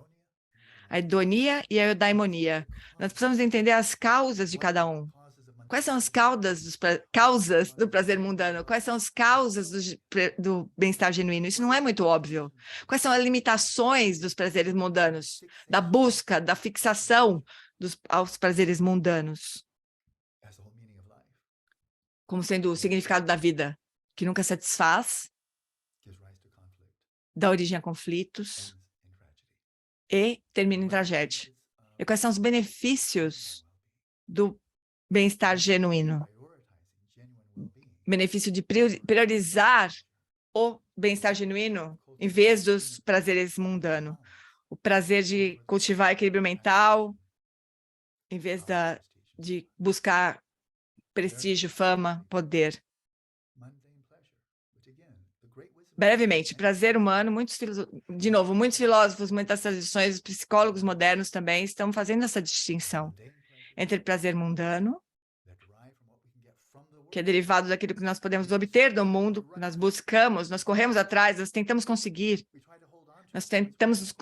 a hedonia e a eudaimonia. Nós precisamos entender as causas de cada um. Quais são as causas do prazer mundano? Quais são as causas do bem-estar genuíno? Isso não é muito óbvio. Quais são as limitações dos prazeres mundanos? Da busca, da fixação aos prazeres mundanos? Como sendo o significado da vida, que nunca satisfaz, dá origem a conflitos e termina em tragédia. E quais são os benefícios do bem-estar genuíno? Benefício de priorizar o bem-estar genuíno em vez dos prazeres mundanos. O prazer de cultivar equilíbrio mental, em vez de buscar prestígio, fama, poder. Brevemente, prazer humano, muitos filósofos, muitas tradições, psicólogos modernos também estão fazendo essa distinção entre prazer mundano, que é derivado daquilo que nós podemos obter do mundo, nós buscamos, nós corremos atrás, nós tentamos conseguir, nós tentamos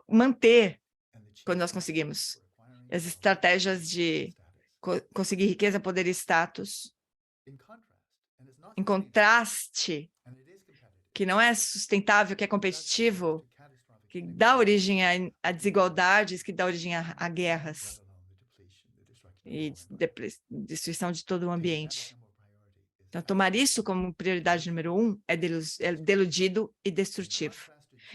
manter quando nós conseguimos. As estratégias de conseguir riqueza, poder e status, em contraste, que não é sustentável, que é competitivo, que dá origem a desigualdades, que dá origem a guerras e destruição de todo o ambiente. Então, tomar isso como prioridade número 1 é deludido e destrutivo.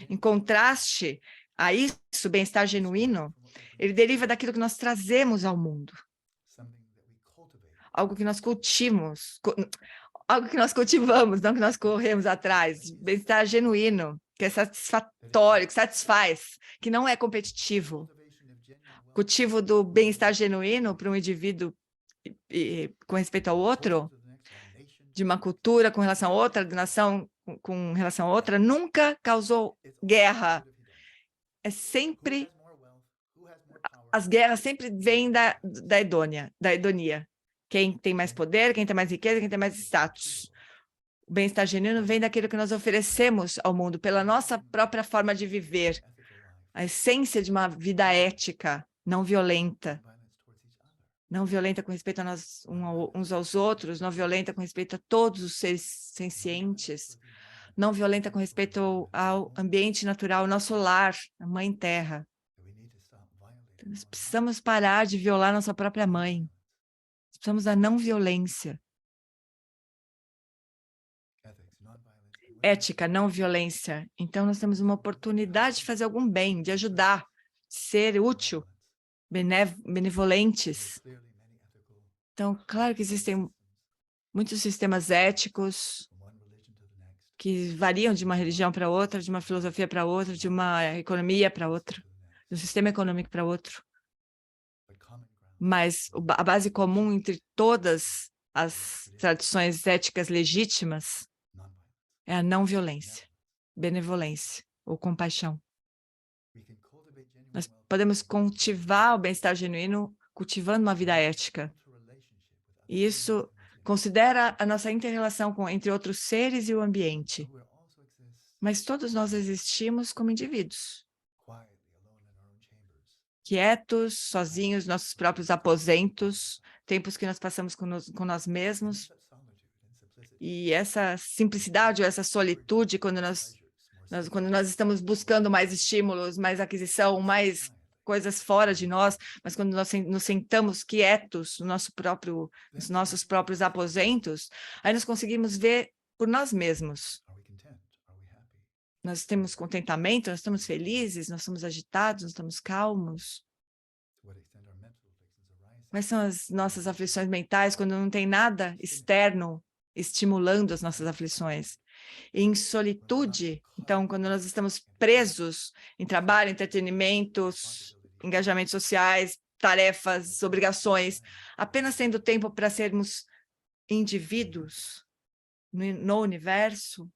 Em contraste a isso, o bem-estar genuíno, ele deriva daquilo que nós trazemos ao mundo. Algo que nós cultivamos, não que nós corremos atrás. Bem-estar genuíno, que é satisfatório, que satisfaz, que não é competitivo. Cultivo do bem-estar genuíno para um indivíduo com respeito ao outro, de uma cultura com relação a outra, de nação com relação a outra, nunca causou guerra. As guerras sempre vêm da hedonia. Quem tem mais poder, quem tem mais riqueza, quem tem mais status. O bem-estar genuíno vem daquilo que nós oferecemos ao mundo, pela nossa própria forma de viver. A essência de uma vida ética, não violenta. Não violenta com respeito a nós uns aos outros, não violenta com respeito a todos os seres sencientes, não violenta com respeito ao ambiente natural, ao nosso lar, a Mãe Terra. Então, nós precisamos parar de violar nossa própria mãe. Precisamos da não violência. Ética, não violência. Então, nós temos uma oportunidade de fazer algum bem, de ajudar, de ser útil, benevolentes. Então, claro que existem muitos sistemas éticos que variam de uma religião para outra, de uma filosofia para outra, de uma economia para outra, de um sistema econômico para outro. Mas a base comum entre todas as tradições éticas legítimas é a não violência, benevolência ou compaixão. Nós podemos cultivar o bem-estar genuíno cultivando uma vida ética. E isso considera a nossa inter-relação entre outros seres e o ambiente. Mas todos nós existimos como indivíduos, quietos, sozinhos, nossos próprios aposentos, tempos que nós passamos com nós mesmos. E essa simplicidade ou essa solitude, quando nós estamos buscando mais estímulos, mais aquisição, mais coisas fora de nós, mas quando nós nos sentamos quietos nos nossos próprios aposentos, aí nós conseguimos ver por nós mesmos. Nós temos contentamento, nós estamos felizes, nós estamos agitados, nós estamos calmos. Quais são as nossas aflições mentais quando não tem nada externo estimulando as nossas aflições? E em solitude, então, quando nós estamos presos em trabalho, entretenimentos, engajamentos sociais, tarefas, obrigações, apenas tendo tempo para sermos indivíduos no universo,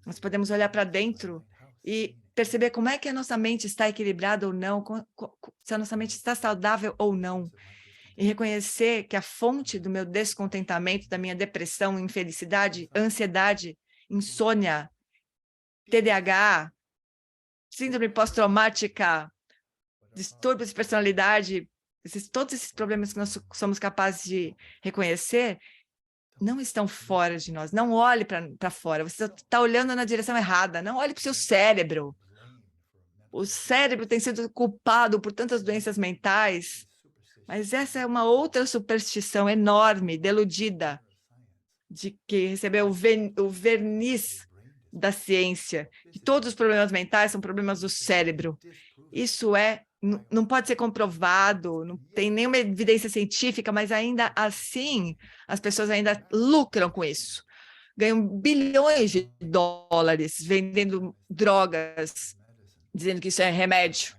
nós podemos olhar para dentro e perceber como é que a nossa mente está equilibrada ou não, se a nossa mente está saudável ou não, e reconhecer que a fonte do meu descontentamento, da minha depressão, infelicidade, ansiedade, insônia, TDAH, síndrome pós-traumática, distúrbios de personalidade, todos esses problemas que nós somos capazes de reconhecer, não estão fora de nós. Não olhe para fora, você está olhando na direção errada, não olhe para o seu cérebro. O cérebro tem sido culpado por tantas doenças mentais, mas essa é uma outra superstição enorme, deludida, de que recebeu o verniz da ciência, que todos os problemas mentais são problemas do cérebro. Isso não pode ser comprovado, não tem nenhuma evidência científica, mas ainda assim, as pessoas ainda lucram com isso. Ganham bilhões de dólares vendendo drogas, dizendo que isso é remédio,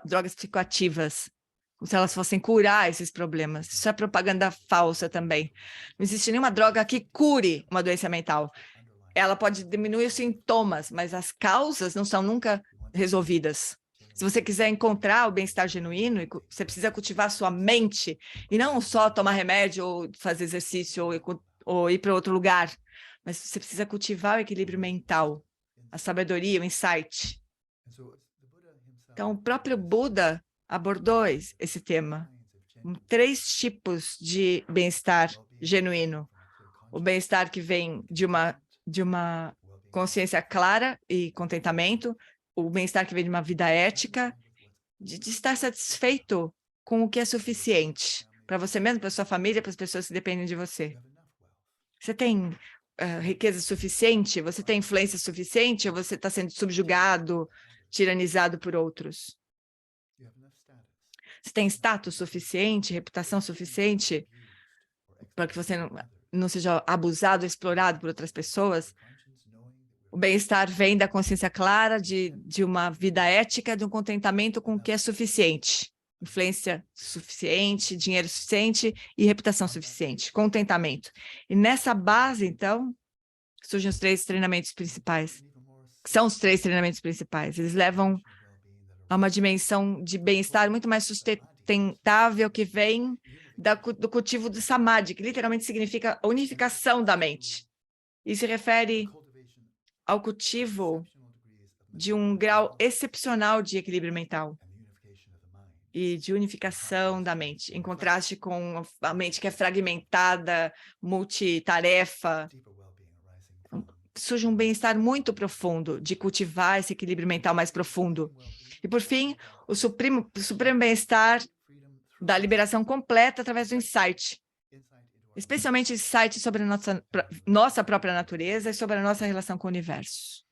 drogas psicoativas, como se elas fossem curar esses problemas. Isso é propaganda falsa também. Não existe nenhuma droga que cure uma doença mental. Ela pode diminuir os sintomas, mas as causas não são nunca resolvidas. Se você quiser encontrar o bem-estar genuíno, você precisa cultivar sua mente, e não só tomar remédio, ou fazer exercício, ou ir para outro lugar, mas você precisa cultivar o equilíbrio mental, a sabedoria, o insight. Então, o próprio Buda abordou esse tema, com 3 tipos de bem-estar genuíno. O bem-estar que vem de uma consciência clara e contentamento, o bem-estar que vem de uma vida ética, de estar satisfeito com o que é suficiente para você mesmo, para sua família, para as pessoas que dependem de você. Você tem riqueza suficiente? Você tem influência suficiente? Ou você está sendo subjugado, tiranizado por outros? Você tem status suficiente, reputação suficiente para que você não seja abusado, explorado por outras pessoas? O bem-estar vem da consciência clara, de uma vida ética, de um contentamento com o que é suficiente. Influência suficiente, dinheiro suficiente e reputação suficiente, contentamento. E nessa base, então, surgem os 3 treinamentos principais, que são os 3 treinamentos principais. Eles levam a uma dimensão de bem-estar muito mais sustentável, que vem do cultivo do samadhi, que literalmente significa a unificação da mente. E se refere ao cultivo de um grau excepcional de equilíbrio mental e de unificação da mente, em contraste com a mente que é fragmentada, multitarefa. Surge um bem-estar muito profundo de cultivar esse equilíbrio mental mais profundo. E, por fim, o supremo bem-estar da liberação completa através do insight, especialmente insight sobre a nossa própria natureza e sobre a nossa relação com o universo.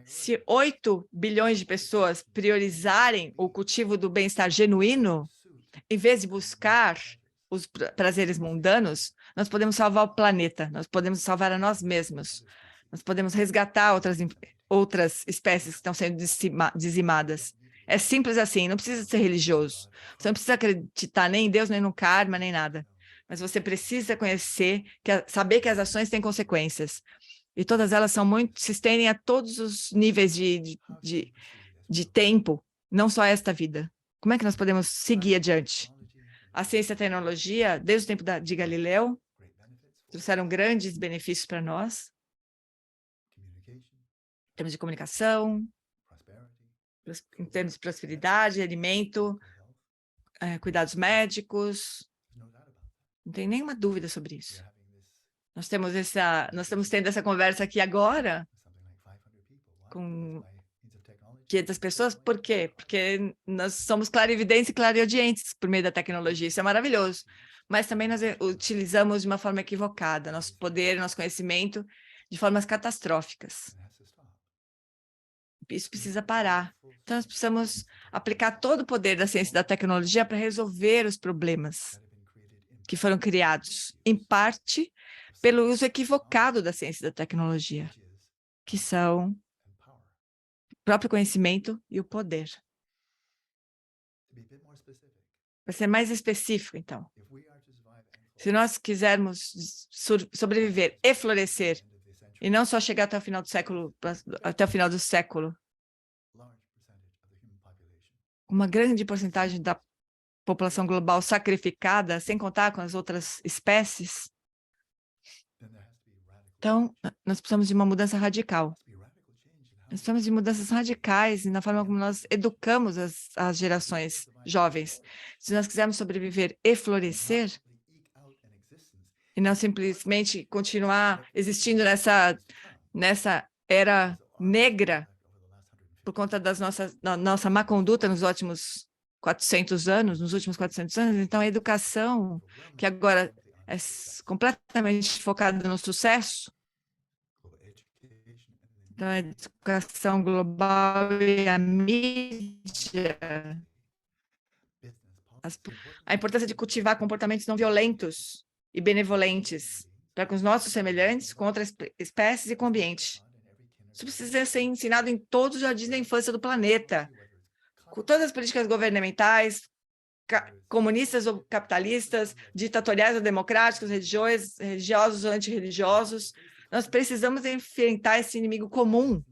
Se 8 bilhões de pessoas priorizarem o cultivo do bem-estar genuíno, em vez de buscar os prazeres mundanos, nós podemos salvar o planeta, nós podemos salvar a nós mesmos, nós podemos resgatar outras espécies que estão sendo dizimadas. É simples assim, não precisa ser religioso. Você não precisa acreditar nem em Deus, nem no karma, nem nada. Mas você precisa conhecer, saber que as ações têm consequências. E todas elas se estendem a todos os níveis de tempo, não só esta vida. Como é que nós podemos seguir adiante? A ciência e a tecnologia, desde o tempo de Galileu, trouxeram grandes benefícios para nós, em termos de comunicação, em termos de prosperidade, alimento, cuidados médicos. Não tem nenhuma dúvida sobre isso. Nós estamos tendo essa conversa aqui agora com 500 pessoas. Por quê? Porque nós somos clarividentes e clareaudientes por meio da tecnologia. Isso é maravilhoso. Mas também nós utilizamos de uma forma equivocada nosso poder, nosso conhecimento de formas catastróficas. Isso precisa parar. Então, nós precisamos aplicar todo o poder da ciência e da tecnologia para resolver os problemas que foram criados, em parte, pelo uso equivocado da ciência e da tecnologia, que são o próprio conhecimento e o poder. Para ser mais específico, então, se nós quisermos sobreviver e florescer, e não só chegar até o final do século, uma grande porcentagem da população global sacrificada, sem contar com as outras espécies, então, nós precisamos de uma mudança radical. Nós precisamos de mudanças radicais na forma como nós educamos as gerações jovens. Se nós quisermos sobreviver e florescer, e não simplesmente continuar existindo nessa era negra, por conta da nossa má conduta nos últimos 400 anos, então a educação, que agora é completamente focada no sucesso, então a educação global e a mídia, a importância de cultivar comportamentos não violentos e benevolentes para com os nossos semelhantes, com outras espécies e com o ambiente. Isso precisa ser ensinado em todos os jardins da infância do planeta, com todas as políticas governamentais, comunistas ou capitalistas, ditatoriais ou democráticos, religiosos ou antirreligiosos. Nós precisamos enfrentar esse inimigo comum,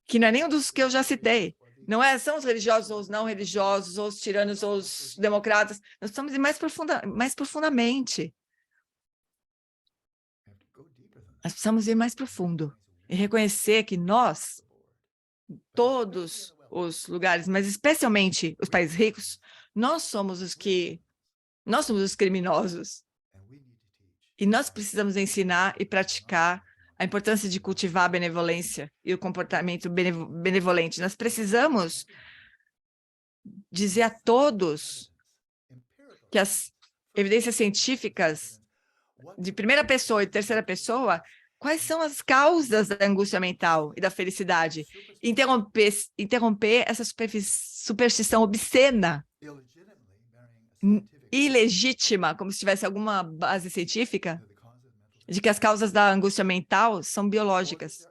que não é nenhum dos que eu já citei. Não são os religiosos ou os não religiosos, ou os tiranos ou os democratas. Nós precisamos ir mais profundamente. Nós precisamos ir mais profundo e reconhecer que nós, todos os lugares, mas especialmente os países ricos, nós somos os criminosos. E nós precisamos ensinar e praticar a importância de cultivar a benevolência e o comportamento benevolente. Nós precisamos dizer a todos que as evidências científicas de primeira pessoa e terceira pessoa, quais são as causas da angústia mental e da felicidade? Interromper essa superstição obscena, ilegítima, como se tivesse alguma base científica, de que as causas da angústia mental são biológicas,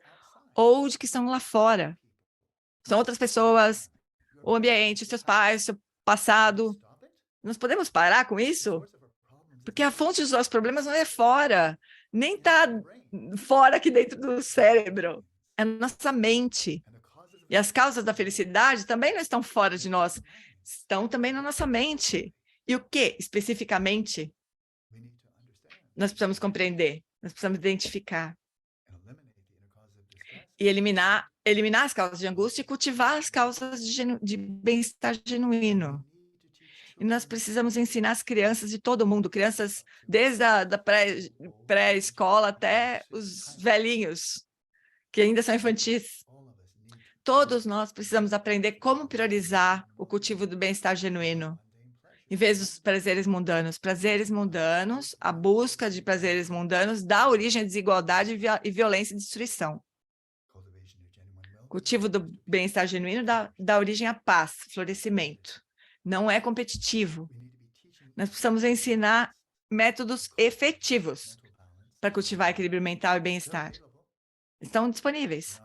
ou de que estão lá fora. São outras pessoas, o ambiente, os seus pais, o seu passado. Nós podemos parar com isso? Porque a fonte dos nossos problemas não é fora, nem está fora aqui dentro do cérebro. É a nossa mente. E as causas da felicidade também não estão fora de nós, estão também na nossa mente. E o que, especificamente, nós precisamos compreender, nós precisamos identificar e eliminar as causas de angústia e cultivar as causas de bem-estar genuíno. E nós precisamos ensinar as crianças de todo mundo, crianças desde a pré-escola até os velhinhos, que ainda são infantis. Todos nós precisamos aprender como priorizar o cultivo do bem-estar genuíno, em vez dos prazeres mundanos. Prazeres mundanos, a busca de prazeres mundanos dá origem à desigualdade e violência e destruição. O cultivo do bem-estar genuíno dá origem à paz, florescimento. Não é competitivo. Nós precisamos ensinar métodos efetivos para cultivar equilíbrio mental e bem-estar. Estão disponíveis.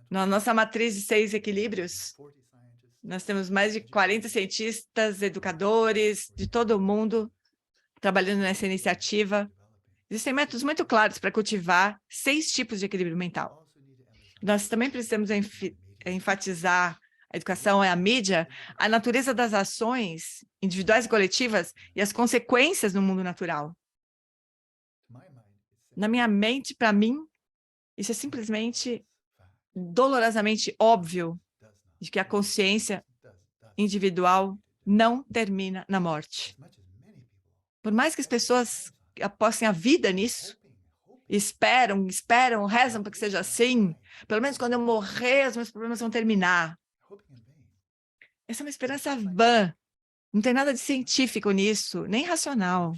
Na nossa matriz de 6 equilíbrios, nós temos mais de 40 cientistas, educadores de todo o mundo trabalhando nessa iniciativa. Existem métodos muito claros para cultivar 6 tipos de equilíbrio mental. Nós também precisamos enfatizar a educação é a mídia, a natureza das ações individuais e coletivas e as consequências no mundo natural. Na minha mente, para mim, isso é simplesmente dolorosamente óbvio de que a consciência individual não termina na morte. Por mais que as pessoas apostem a vida nisso, esperam, rezam para que seja assim, pelo menos quando eu morrer, os meus problemas vão terminar. Essa é uma esperança vã. Não tem nada de científico nisso, nem racional.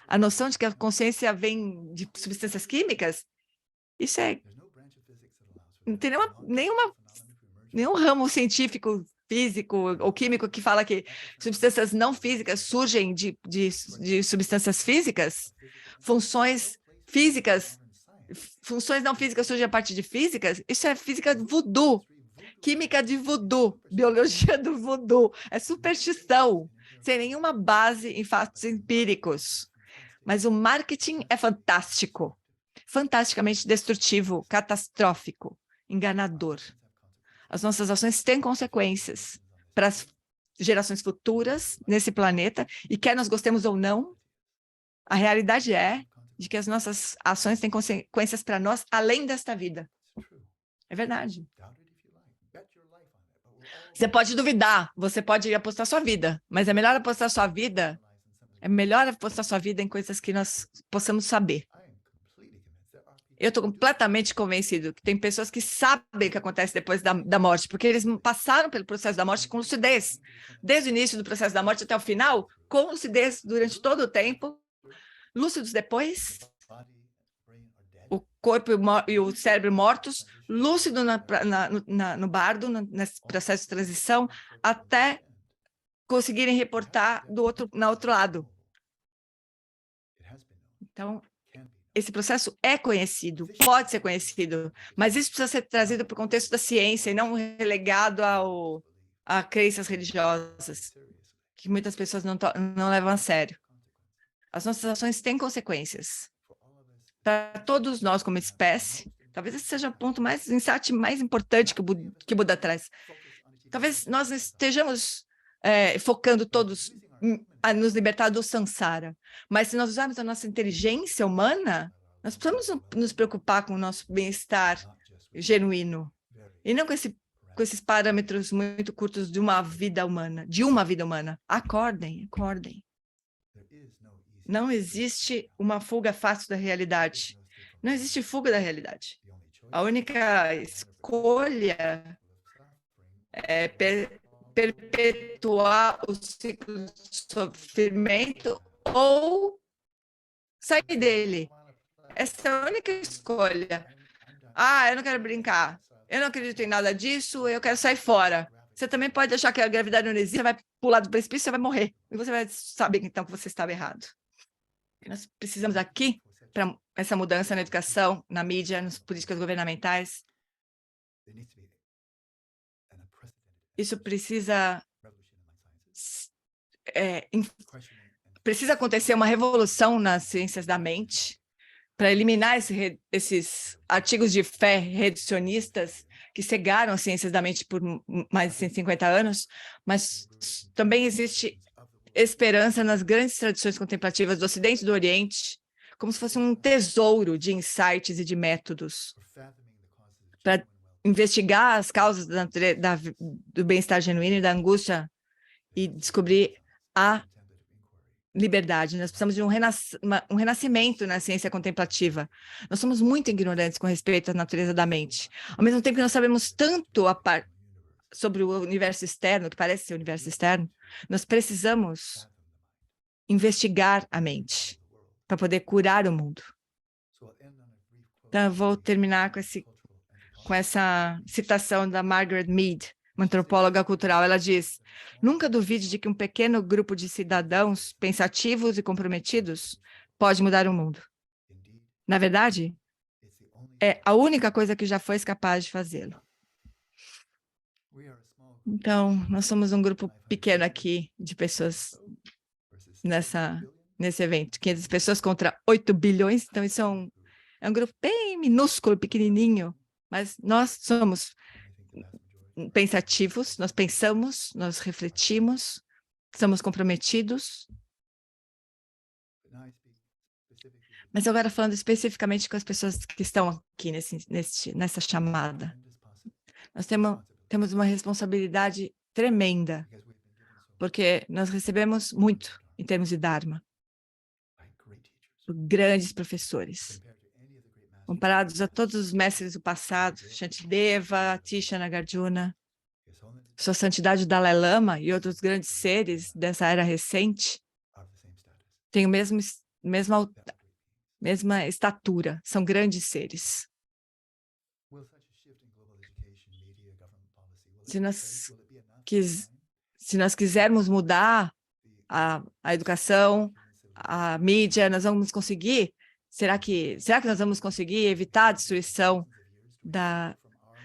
A noção de que a consciência vem de substâncias químicas, isso é... Não tem nenhum ramo científico, físico ou químico que fala que substâncias não físicas surgem de substâncias físicas, funções não físicas surgem a partir de físicas. Isso é física voodoo, química de voodoo, biologia do voodoo, é superstição, sem nenhuma base em fatos empíricos. Mas o marketing é fantástico, fantasticamente destrutivo, catastrófico, enganador. As nossas ações têm consequências para as gerações futuras nesse planeta, e quer nós gostemos ou não, a realidade é de que as nossas ações têm consequências para nós além desta vida. É verdade. Você pode duvidar, você pode apostar sua vida, mas é melhor apostar sua vida em coisas que nós possamos saber. Eu estou completamente convencido que tem pessoas que sabem o que acontece depois da morte, porque eles passaram pelo processo da morte com lucidez. Desde o início do processo da morte até o final, com lucidez durante todo o tempo, lúcidos depois, o corpo e o cérebro mortos, lúcido no bardo, nesse processo de transição, até conseguirem reportar no outro lado. Então, esse processo é conhecido, pode ser conhecido, mas isso precisa ser trazido para o contexto da ciência e não relegado a crenças religiosas, que muitas pessoas não levam a sério. As nossas ações têm consequências. Para todos nós, como espécie, talvez esse seja o ponto insight mais importante que o Buda traz. Talvez nós estejamos focando todos a nos libertar do samsara. Mas se nós usarmos a nossa inteligência humana, nós precisamos nos preocupar com o nosso bem-estar genuíno. E não com esses parâmetros muito curtos de uma vida humana. Acordem, acordem. Não existe uma fuga fácil da realidade. Não existe fuga da realidade. A única escolha é perpetuar o ciclo de sofrimento ou sair dele. Essa é a única escolha. Eu não quero brincar. Eu não acredito em nada disso, eu quero sair fora. Você também pode achar que a gravidade não existe, você vai pular do precipício, você vai morrer. E você vai saber, então, que você estava errado. Nós precisamos aqui, para essa mudança na educação, na mídia, nas políticas governamentais, isso precisa acontecer uma revolução nas ciências da mente para eliminar esses artigos de fé reducionistas que cegaram as ciências da mente por mais de 150 anos, mas também existe esperança nas grandes tradições contemplativas do Ocidente e do Oriente, como se fosse um tesouro de insights e de métodos para investigar as causas do bem-estar genuíno e da angústia e descobrir a liberdade. Nós precisamos de um renascimento na ciência contemplativa. Nós somos muito ignorantes com respeito à natureza da mente. Ao mesmo tempo que nós sabemos tanto sobre o universo externo, que parece ser o universo externo, nós precisamos investigar a mente para poder curar o mundo. Então, eu vou terminar com essa citação da Margaret Mead, uma antropóloga cultural. Ela diz: nunca duvide de que um pequeno grupo de cidadãos pensativos e comprometidos pode mudar o mundo. Na verdade, é a única coisa que já foi capaz de fazê-lo. Então, nós somos um grupo pequeno aqui de pessoas nesse evento. 500 pessoas contra 8 bilhões. Então, isso é um grupo bem minúsculo, pequenininho. Mas nós pensativos, nós pensamos, nós refletimos, estamos comprometidos. Mas agora falando especificamente com as pessoas que estão aqui nessa chamada. Nós temos uma responsabilidade tremenda, porque nós recebemos muito em termos de Dharma, por grandes professores, comparados a todos os mestres do passado, Shantideva, Atisha Nagarjuna, Sua Santidade Dalai Lama e outros grandes seres dessa era recente, têm a mesma estatura, são grandes seres. Se nós quisermos mudar a educação, a mídia, nós vamos conseguir? Será que nós vamos conseguir evitar a destruição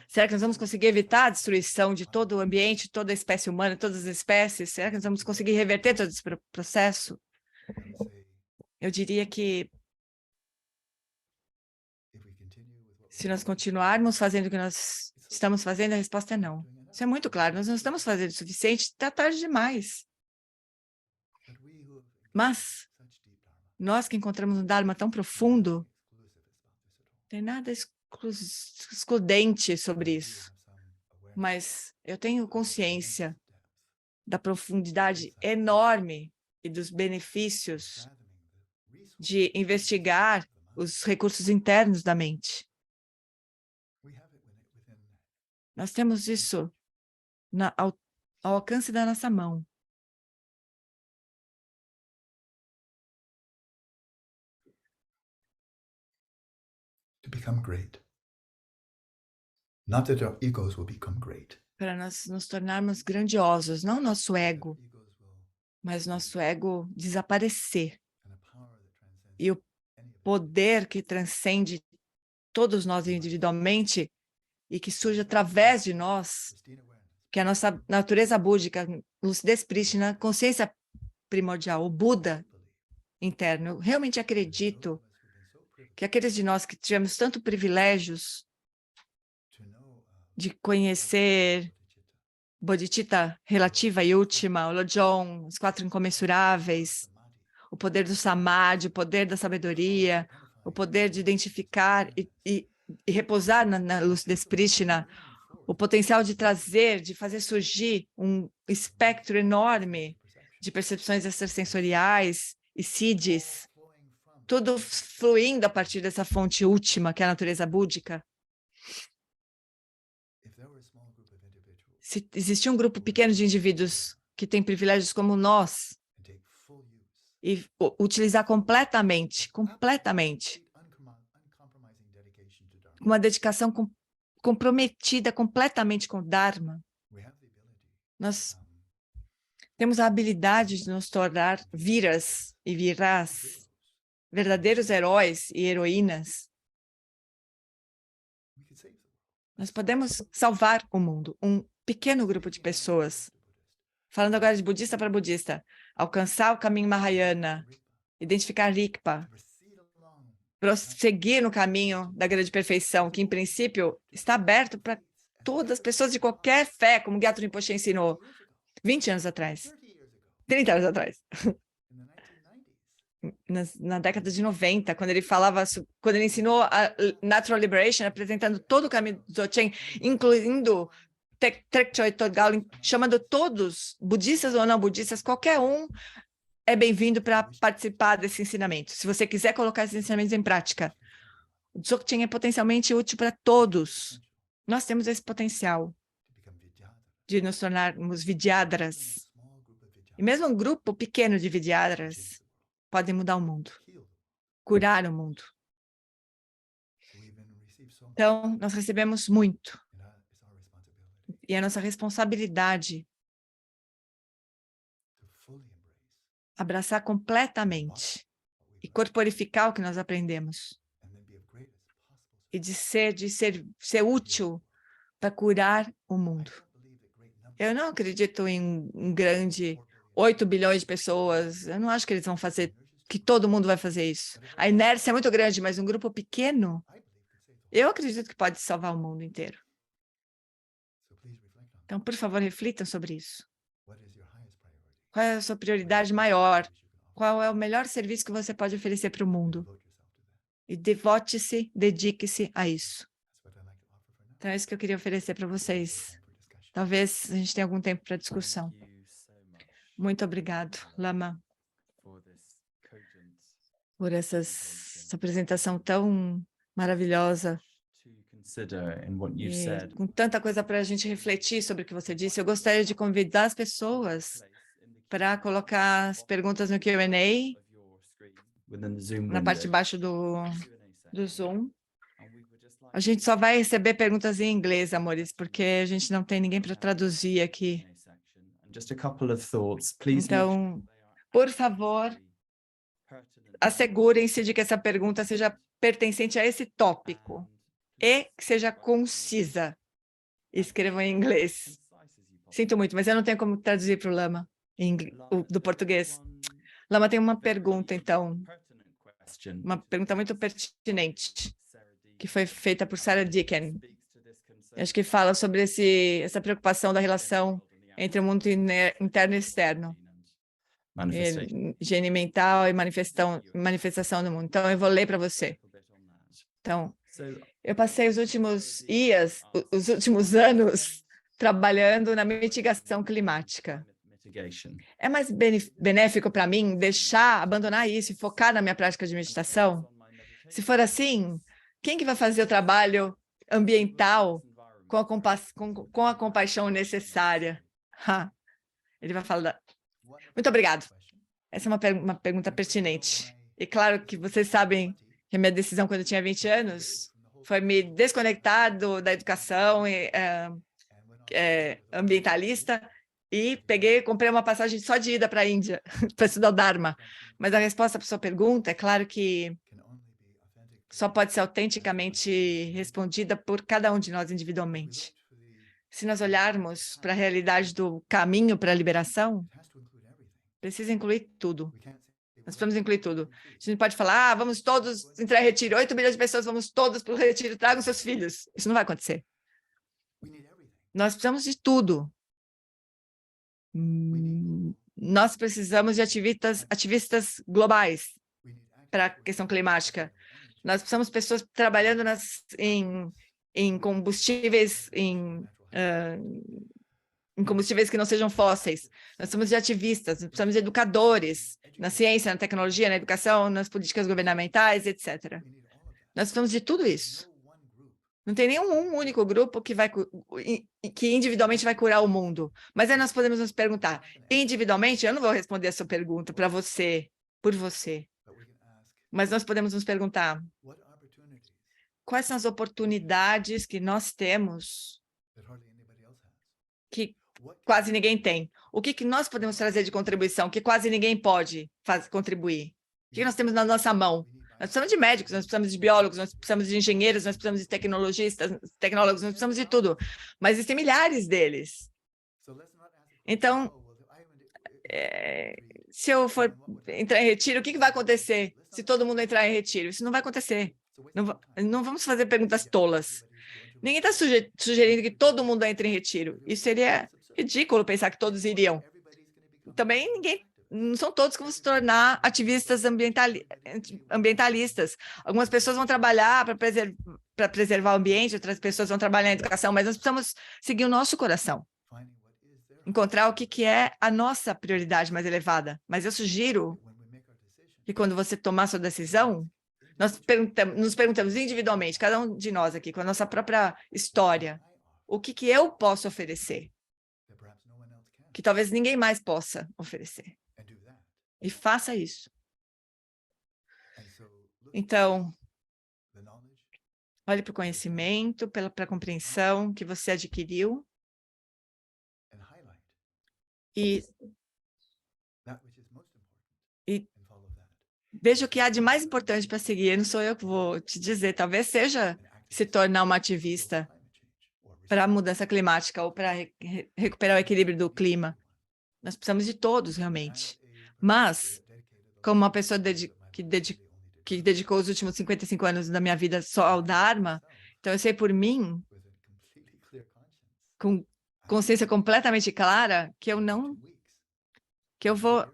Será que nós vamos conseguir evitar a destruição de todo o ambiente, toda a espécie humana, todas as espécies? Será que nós vamos conseguir reverter todo esse processo? Eu diria que se nós continuarmos fazendo o que nós estamos fazendo, a resposta é não. Isso é muito claro, nós não estamos fazendo o suficiente, está tarde demais. Mas nós que encontramos um Dharma tão profundo, não tem nada excludente sobre isso. Mas eu tenho consciência da profundidade enorme e dos benefícios de investigar os recursos internos da mente. Nós temos isso ao alcance da nossa mão. To become great. Not that our egos will become great. Para nós nos tornarmos grandiosos, não nosso ego, mas nosso ego desaparecer. E o poder que transcende todos nós individualmente e que surge através de nós, que é a nossa natureza búdica, lucidez prístina, consciência primordial, o Buda interno. Eu realmente acredito que aqueles de nós que tivemos tanto privilégios de conhecer Bodhicitta relativa e última, o Lojong, os 4 incomensuráveis, o poder do Samadhi, o poder da sabedoria, o poder de identificar e repousar na lucidez prístina, o potencial de trazer, de fazer surgir um espectro enorme de percepções extrasensoriais e siddhis, tudo fluindo a partir dessa fonte última, que é a natureza búdica. Se existir um grupo pequeno de indivíduos que tem privilégios como nós, e utilizar completamente, uma dedicação comprometida completamente com o Dharma, nós temos a habilidade de nos tornar viras e virás, verdadeiros heróis e heroínas. Nós podemos salvar o mundo, um pequeno grupo de pessoas. Falando agora de budista para budista, alcançar o caminho Mahayana, identificar Rigpa, prosseguir no caminho da grande perfeição, que em princípio está aberto para todas as pessoas de qualquer fé, como Gyatro Rinpoche ensinou 20 anos atrás, 30 anos atrás. Na década de 90, quando ele ensinou a Natural Liberation, apresentando todo o caminho do Dzogchen, incluindo Trek Choy Todgal, chamando todos, budistas ou não budistas, qualquer um é bem-vindo para participar desse ensinamento. Se você quiser colocar esses ensinamentos em prática, o Dzogchen é potencialmente útil para todos. Nós temos esse potencial de nos tornarmos Vidyadharas. E mesmo um grupo pequeno de Vidyadharas podem mudar o mundo, curar o mundo. Então, nós recebemos muito. E é nossa responsabilidade abraçar completamente e corporificar o que nós aprendemos. E de ser útil para curar o mundo. Eu não acredito em um grande 8 bilhões de pessoas. Eu não acho que eles vão fazer, que todo mundo vai fazer isso. A inércia é muito grande, mas um grupo pequeno, eu acredito que pode salvar o mundo inteiro. Então, por favor, reflitam sobre isso. Qual é a sua prioridade maior? Qual é o melhor serviço que você pode oferecer para o mundo? E devote-se, dedique-se a isso. Então, é isso que eu queria oferecer para vocês. Talvez a gente tenha algum tempo para discussão. Muito obrigado, Lama, por essa apresentação tão maravilhosa. E com tanta coisa para a gente refletir sobre o que você disse, eu gostaria de convidar as pessoas para colocar as perguntas no Q&A, na parte de baixo do Zoom. A gente só vai receber perguntas em inglês, amores, porque a gente não tem ninguém para traduzir aqui. Então, por favor, assegurem-se de que essa pergunta seja pertencente a esse tópico e que seja concisa. Escrevam em inglês. Sinto muito, mas eu não tenho como traduzir para o Lama, do português. Lama, tem uma pergunta, então. Uma pergunta muito pertinente, que foi feita por Sarah Deakin. Acho que fala sobre essa preocupação da relação entre o mundo interno e externo. Higiene mental e manifestação do mundo. Então, eu vou ler para você. Então, eu passei os últimos anos trabalhando na mitigação climática. É mais benéfico para mim abandonar isso e focar na minha prática de meditação? Se for assim, quem que vai fazer o trabalho ambiental com a compaixão necessária? Ele vai falar... Muito obrigado. Essa é uma pergunta pertinente. E claro que vocês sabem que a minha decisão quando eu tinha 20 anos foi me desconectar da educação ambientalista e comprei uma passagem só de ida para a Índia para estudar o Dharma. Mas a resposta para a sua pergunta é claro que só pode ser autenticamente respondida por cada um de nós individualmente. Se nós olharmos para a realidade do caminho para a liberação, precisa incluir tudo. Nós precisamos incluir tudo. A gente não pode falar, vamos todos entrar em retiro, 8 milhões de pessoas, vamos todos para o retiro, tragam seus filhos. Isso não vai acontecer. Nós precisamos de tudo. Nós precisamos de ativistas globais para a questão climática. Nós precisamos de pessoas trabalhando em combustíveis, em combustíveis que não sejam fósseis. Nós precisamos de ativistas, nós precisamos de educadores na ciência, na tecnologia, na educação, nas políticas governamentais, etc. Nós precisamos de tudo isso. Não tem nenhum único grupo que individualmente vai curar o mundo. Mas aí nós podemos nos perguntar, individualmente, eu não vou responder a sua pergunta para você, por você. Mas nós podemos nos perguntar, quais são as oportunidades que nós temos que quase ninguém tem? O que nós podemos trazer de contribuição que quase ninguém pode contribuir? O que nós temos na nossa mão? Nós precisamos de médicos, nós precisamos de biólogos, nós precisamos de engenheiros, nós precisamos de tecnólogos, nós precisamos de tudo. Mas existem milhares deles. Então, se eu for entrar em retiro, o que vai acontecer se todo mundo entrar em retiro? Isso não vai acontecer. Não vamos fazer perguntas tolas. Ninguém está sugerindo que todo mundo entre em retiro. Isso seria ridículo pensar que todos iriam. Também não são todos que vão se tornar ativistas ambientalistas. Algumas pessoas vão trabalhar para preservar o ambiente, outras pessoas vão trabalhar na educação, mas nós precisamos seguir o nosso coração. Encontrar o que é a nossa prioridade mais elevada. Mas eu sugiro que quando você tomar sua decisão, nós nos perguntamos individualmente, cada um de nós aqui, com a nossa própria história, o que eu posso oferecer, que talvez ninguém mais possa oferecer. E faça isso. Então, olhe para o conhecimento, para a compreensão que você adquiriu e veja o que há de mais importante para seguir. Não sou eu que vou te dizer, talvez seja se tornar uma ativista para a mudança climática ou para recuperar o equilíbrio do clima. Nós precisamos de todos, realmente. Mas, como uma pessoa que dedicou os últimos 55 anos da minha vida só ao Dharma, então eu sei por mim, com consciência completamente clara que eu vou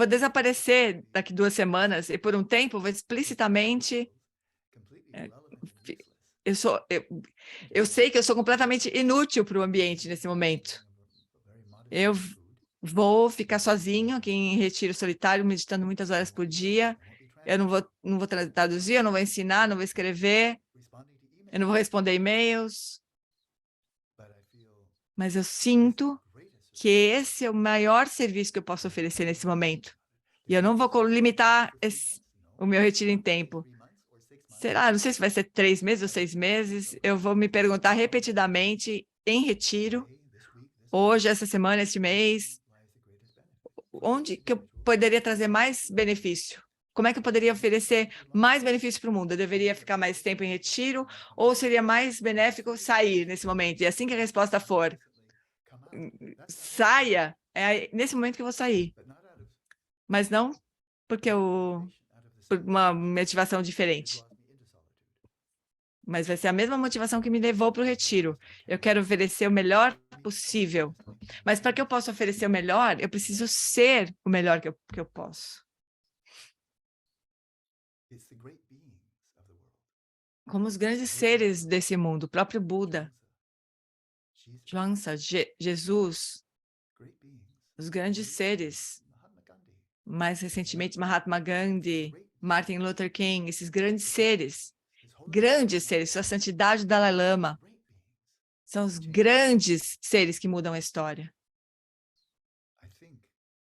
desaparecer daqui 2 semanas e por um tempo vou explicitamente eu sei que eu sou completamente inútil para o ambiente nesse momento. Eu vou ficar sozinho aqui em retiro solitário, meditando muitas horas por dia. Eu não vou traduzir, eu não vou ensinar, não vou escrever, eu não vou responder e-mails. Mas eu sinto que esse é o maior serviço que eu posso oferecer nesse momento. E eu não vou limitar o meu retiro em tempo. Será? Não sei se vai ser 3 meses ou 6 meses. Eu vou me perguntar repetidamente em retiro, hoje, essa semana, este mês, onde que eu poderia trazer mais benefício? Como é que eu poderia oferecer mais benefício para o mundo? Eu deveria ficar mais tempo em retiro ou seria mais benéfico sair nesse momento? E assim que a resposta for, saia, é nesse momento que eu vou sair. Mas não porque por uma motivação diferente. Mas vai ser a mesma motivação que me levou para o retiro. Eu quero oferecer o melhor possível. Mas para que eu possa oferecer o melhor, eu preciso ser o melhor que eu posso. Como os grandes seres desse mundo, o próprio Buda, Zhuangzi, Jesus, os grandes seres, mais recentemente Mahatma Gandhi, Martin Luther King, esses grandes seres, sua santidade Dalai Lama, são os grandes seres que mudam a história.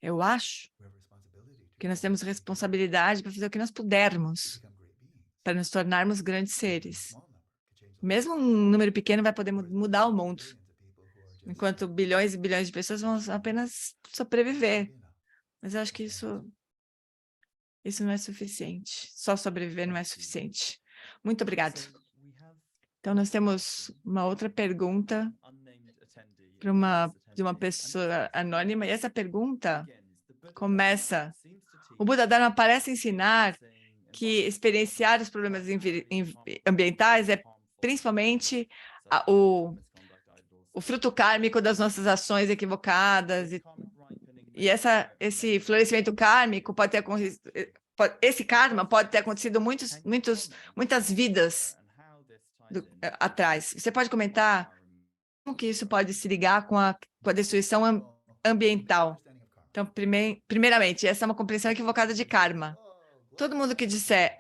Eu acho que nós temos responsabilidade para fazer o que nós pudermos para nos tornarmos grandes seres. Mesmo um número pequeno vai poder mudar o mundo, enquanto bilhões e bilhões de pessoas vão apenas sobreviver. Mas eu acho que isso não é suficiente. Só sobreviver não é suficiente. Muito obrigado. Então, nós temos uma outra pergunta de uma pessoa anônima, e essa pergunta começa: o Buda Dharma parece ensinar que experienciar os problemas ambientais é principalmente o fruto kármico das nossas ações equivocadas, e esse florescimento kármico pode ter esse karma pode ter acontecido muitas vidas atrás. Você pode comentar como que isso pode se ligar com a destruição ambiental? Então, primeiramente, essa é uma compreensão equivocada de karma. Todo mundo que disser,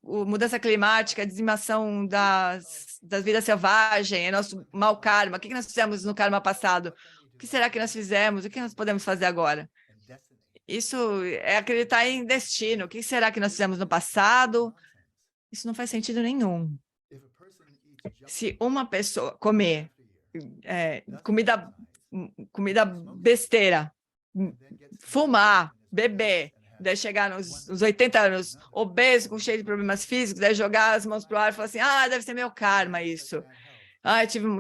mudança climática, a dizimação das vidas selvagens, é nosso mau karma, o que nós fizemos no karma passado? O que será que nós fizemos? O que nós podemos fazer agora? Isso é acreditar em destino. O que será que nós fizemos no passado? Isso não faz sentido nenhum. Se uma pessoa comer comida besteira, fumar, beber, daí chegar nos 80 anos, obeso, com cheio de problemas físicos, daí jogar as mãos para o ar e falar assim, deve ser meu karma isso.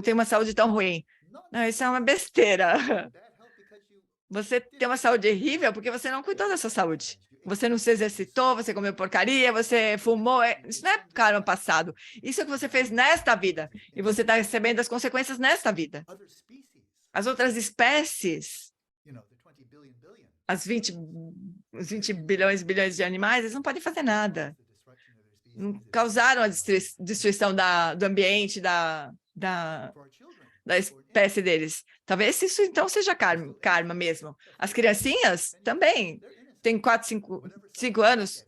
Tenho uma saúde tão ruim. Não, isso é uma besteira. Você tem uma saúde horrível porque você não cuidou da sua saúde. Você não se exercitou, você comeu porcaria, você fumou. Isso não é karma passado. Isso é o que você fez nesta vida. E você está recebendo as consequências nesta vida. As outras espécies, os 20 bilhões e bilhões de animais, eles não podem fazer nada. Não causaram a destruição do ambiente, da espécie deles. Talvez isso, então, seja karma mesmo. As criancinhas também têm 4, 5 anos.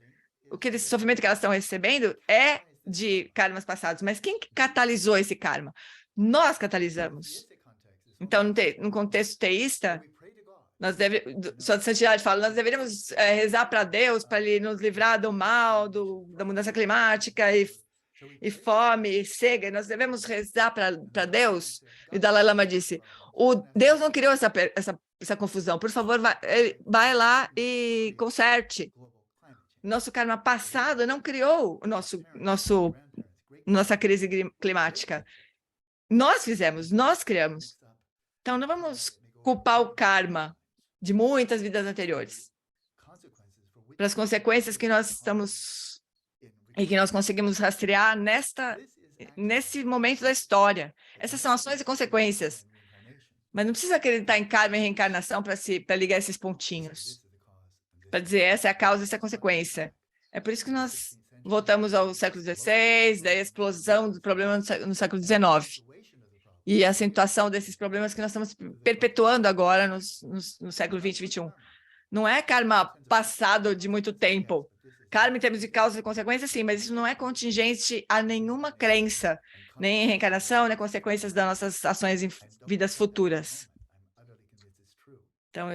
Aquele sofrimento que elas estão recebendo é de karmas passados. Mas quem catalisou esse karma? Nós catalisamos. Então, no contexto teísta, Sua Santidade fala, nós deveríamos rezar para Deus, para Ele nos livrar do mal, da mudança climática e fome, e seca. Nós devemos rezar para Deus. E o Dalai Lama disse, Deus não criou essa confusão. Por favor, vai lá e conserte. Nosso karma passado não criou nossa crise climática. Nós fizemos, nós criamos. Então, não vamos culpar o karma de muitas vidas anteriores para as consequências que nós conseguimos rastrear nesse momento da história. Essas são ações e consequências. Mas não precisa acreditar em karma e reencarnação para ligar esses pontinhos, para dizer essa é a causa, essa é a consequência. É por isso que nós voltamos ao século XVI, daí a explosão do problema no século XIX. E a acentuação desses problemas que nós estamos perpetuando agora no século XX e XXI. Não é karma passado de muito tempo. Karma em termos de causa e consequência, sim, mas isso não é contingente a nenhuma crença, nem em reencarnação, nem consequências das nossas ações em vidas futuras. Então,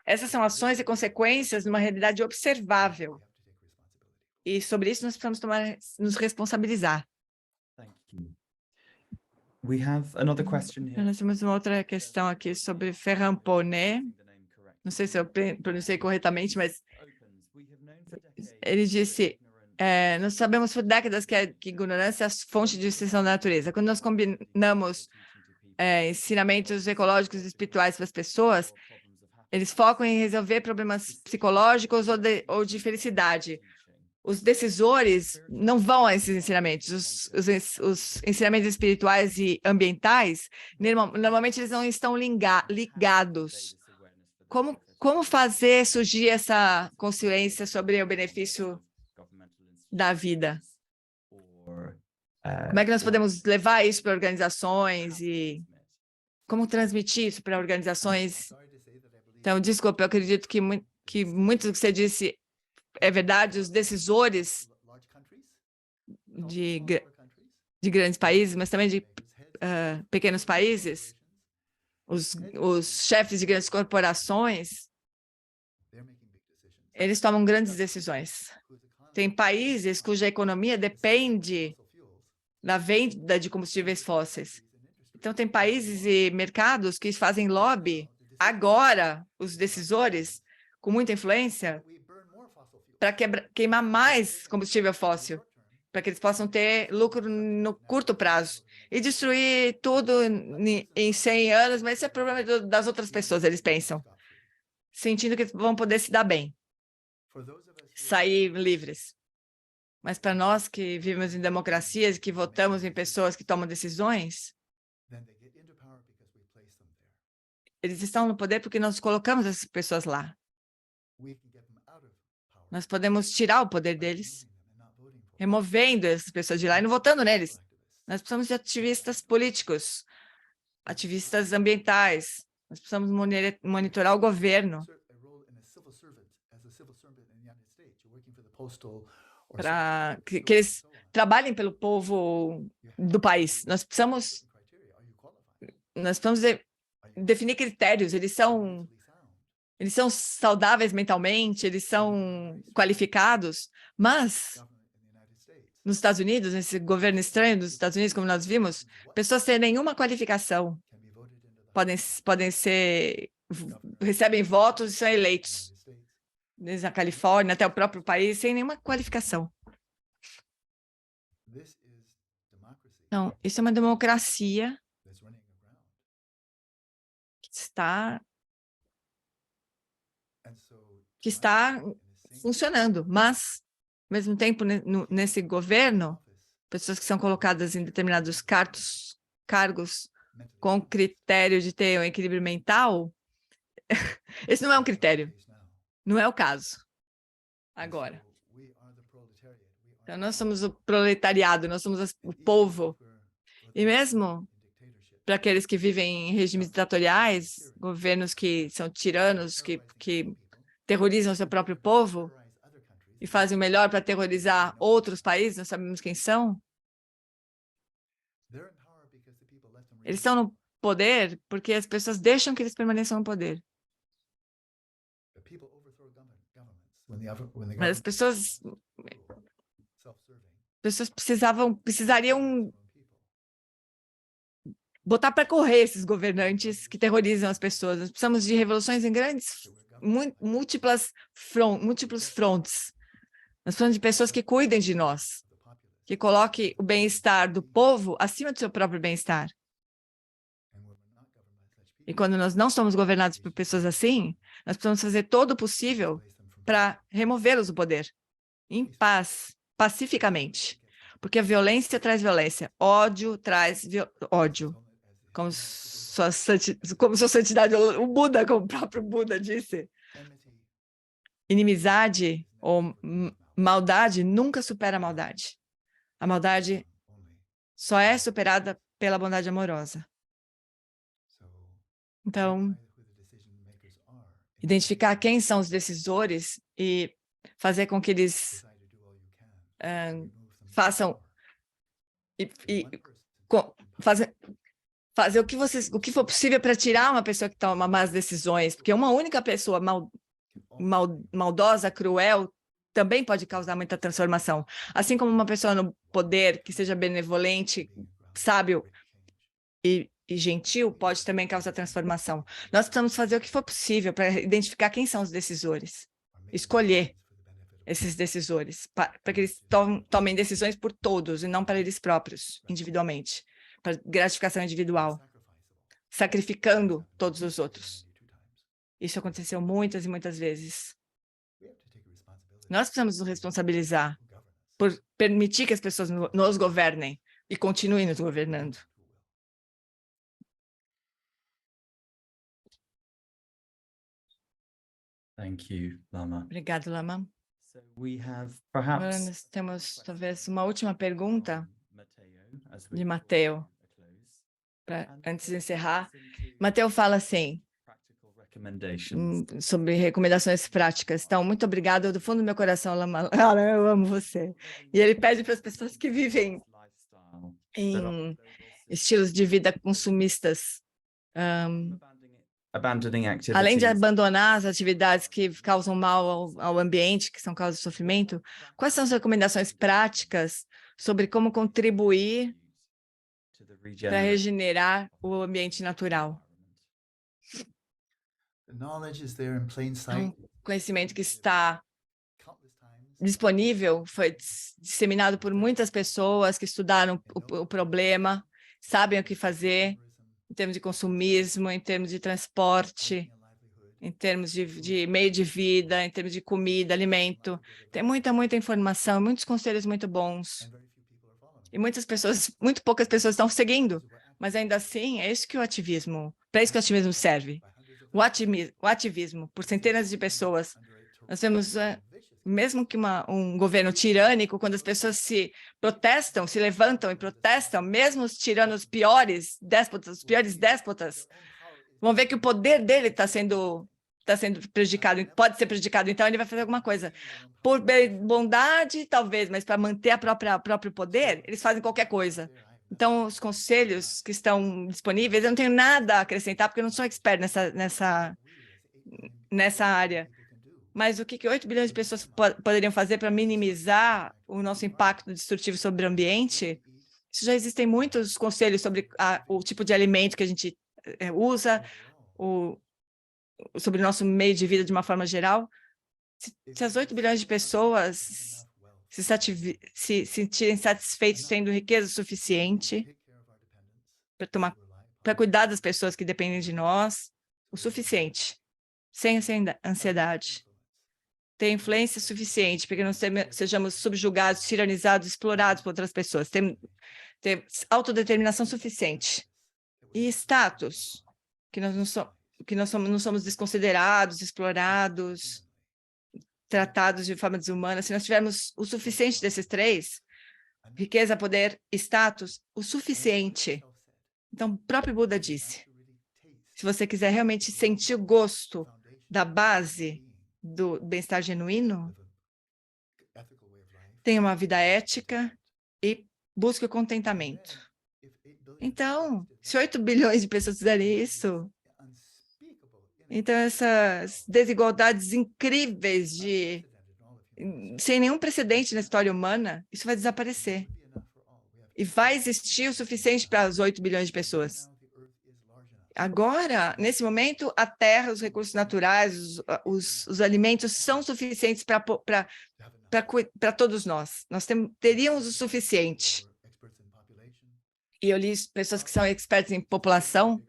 essas são ações e consequências de uma realidade observável. E sobre isso nós precisamos nos responsabilizar. Nós temos uma outra questão aqui sobre Ferran Ponet. Não sei se eu pronunciei corretamente, mas ele disse, nós sabemos por décadas que a ignorância é a fonte de destruição da natureza. Quando nós combinamos ensinamentos ecológicos e espirituais para as pessoas, eles focam em resolver problemas psicológicos ou de felicidade. Os decisores não vão a esses ensinamentos. Os ensinamentos espirituais e ambientais, normalmente eles não estão ligados. Como fazer surgir essa consciência sobre o benefício da vida? Como é que nós podemos levar isso para organizações e como transmitir isso para organizações? Então, desculpa, eu acredito que muito do que você disse é verdade. Os decisores de grandes países, mas também de pequenos países, os chefes de grandes corporações, eles tomam grandes decisões. Tem países cuja economia depende da venda de combustíveis fósseis. Então, tem países e mercados que fazem lobby agora, os decisores, com muita influência, para queimar mais combustível fóssil, para que eles possam ter lucro no curto prazo e destruir tudo em 100 anos, mas esse é problema das outras pessoas, eles pensam, sentindo que vão poder se dar bem, sair livres. Mas para nós que vivemos em democracias, que votamos em pessoas que tomam decisões, eles estão no poder porque nós colocamos essas pessoas lá. Nós podemos tirar o poder deles, removendo essas pessoas de lá e não votando neles. Nós precisamos de ativistas políticos, ativistas ambientais. Nós precisamos monitorar o governo para que eles trabalhem pelo povo do país. Nós precisamos definir critérios. Eles são saudáveis mentalmente, eles são qualificados, mas nos Estados Unidos, nesse governo estranho dos Estados Unidos, como nós vimos, pessoas sem nenhuma qualificação recebem votos e são eleitos. Desde a Califórnia até o próprio país, sem nenhuma qualificação. Então, isso é uma democracia que está funcionando, mas, ao mesmo tempo, nesse governo, pessoas que são colocadas em determinados cargos com critério de ter um equilíbrio mental, esse não é um critério, não é o caso agora. Então, nós somos o proletariado, nós somos o povo, e mesmo para aqueles que vivem em regimes ditatoriais, governos que são tiranos, que terrorizam seu próprio povo e fazem o melhor para terrorizar outros países, nós sabemos quem são. Eles estão no poder porque as pessoas deixam que eles permaneçam no poder. Mas as pessoas precisariam botar para correr esses governantes que terrorizam as pessoas. Nós precisamos de revoluções em múltiplos frontes. Nós precisamos de pessoas que cuidem de nós, que coloquem o bem-estar do povo acima do seu próprio bem-estar. E quando nós não somos governados por pessoas assim, nós precisamos fazer todo o possível para removê-los do poder, em paz, pacificamente. Porque a violência traz violência, ódio traz ódio. Como sua santidade, o Buda, como o próprio Buda disse, inimizade ou maldade nunca supera a maldade. A maldade só é superada pela bondade amorosa. Então, identificar quem são os decisores e fazer com que eles façam fazer o que for possível para tirar uma pessoa que toma más decisões, porque uma única pessoa maldosa, cruel, também pode causar muita transformação. Assim como uma pessoa no poder que seja benevolente, sábio e gentil pode também causar transformação. Nós precisamos fazer o que for possível para identificar quem são os decisores, escolher esses decisores, para que eles tomem decisões por todos e não para eles próprios, individualmente, para gratificação individual, sacrificando todos os outros. Isso aconteceu muitas e muitas vezes. Nós precisamos nos responsabilizar por permitir que as pessoas nos governem e continuem nos governando. Thank you, Lama. Obrigado, Lama. Agora Agora nós temos, talvez, uma última pergunta de Mateo, antes de encerrar. Mateo fala assim, sobre recomendações práticas. Então, muito obrigado do fundo do meu coração, Lama. Eu amo você. E ele pede para as pessoas que vivem em estilos de vida consumistas, além de abandonar as atividades que causam mal ao ambiente, que são causa de sofrimento, quais são as recomendações práticas sobre como contribuir para regenerar o ambiente natural? É um conhecimento que está disponível, foi disseminado por muitas pessoas que estudaram o problema, sabem o que fazer, em termos de consumismo, em termos de transporte, em termos de meio de vida, em termos de comida, alimento. Tem muita informação, muitos conselhos muito bons. E muito poucas pessoas estão seguindo. Mas ainda assim, é isso que para isso que o ativismo serve. O ativismo, por centenas de pessoas. Nós vemos, mesmo que um governo tirânico, quando as pessoas se levantam e protestam, mesmo os tiranos piores déspotas, vão ver que o poder dele está sendo prejudicado, pode ser prejudicado, então ele vai fazer alguma coisa. Por bondade, talvez, mas para manter próprio poder, eles fazem qualquer coisa. Então, os conselhos que estão disponíveis, eu não tenho nada a acrescentar, porque eu não sou expert nessa área. Mas o que 8 bilhões de pessoas poderiam fazer para minimizar o nosso impacto destrutivo sobre o ambiente? Isso já existem muitos conselhos sobre o tipo de alimento que a gente usa, sobre o nosso meio de vida de uma forma geral. Se as 8 bilhões de pessoas se sentirem satisfeitos tendo riqueza suficiente para cuidar das pessoas que dependem de nós, o suficiente, sem ansiedade, ter influência suficiente para que não sejamos subjugados, tiranizados, explorados por outras pessoas, ter autodeterminação suficiente e status, que nós não somos desconsiderados, explorados, tratados de forma desumana. Se nós tivermos o suficiente desses três, riqueza, poder, status, o suficiente. Então, o próprio Buda disse, se você quiser realmente sentir o gosto da base do bem-estar genuíno, tenha uma vida ética e busque o contentamento. Então, se 8 bilhões de pessoas fizerem isso, então essas desigualdades incríveis sem nenhum precedente na história humana, isso vai desaparecer. E vai existir o suficiente para as 8 bilhões de pessoas. Agora, nesse momento, a terra, os recursos naturais, os alimentos são suficientes para todos nós. Nós teríamos o suficiente. E eu li pessoas que são expertas em população.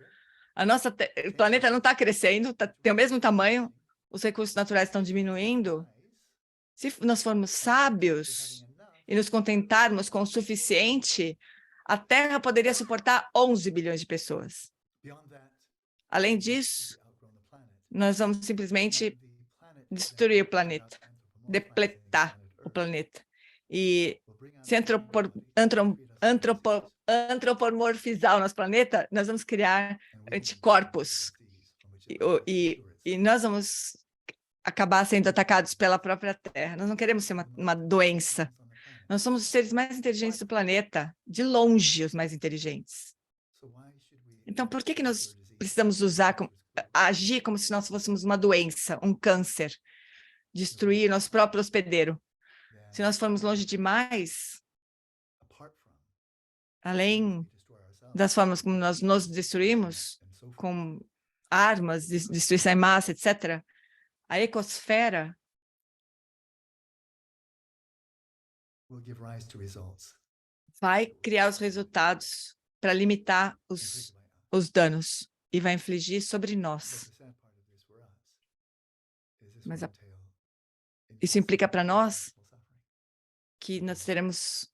O planeta não está crescendo, tem o mesmo tamanho, os recursos naturais estão diminuindo. Se nós formos sábios e nos contentarmos com o suficiente, a Terra poderia suportar 11 bilhões de pessoas. Além disso, nós vamos simplesmente destruir o planeta, depletar o planeta e se antropomorfizar o nosso planeta, nós vamos criar anticorpos e nós vamos acabar sendo atacados pela própria Terra. Nós não queremos ser uma doença. Nós somos os seres mais inteligentes do planeta, de longe os mais inteligentes. Então, por que nós precisamos agir como se nós fôssemos uma doença, um câncer, destruir nosso próprio hospedeiro? Se nós formos longe demais, além das formas como nós nos destruímos, com armas, destruição em massa, etc., a ecosfera vai criar os resultados para limitar os danos e vai infligir sobre nós. Mas isso implica para nós que nós teremos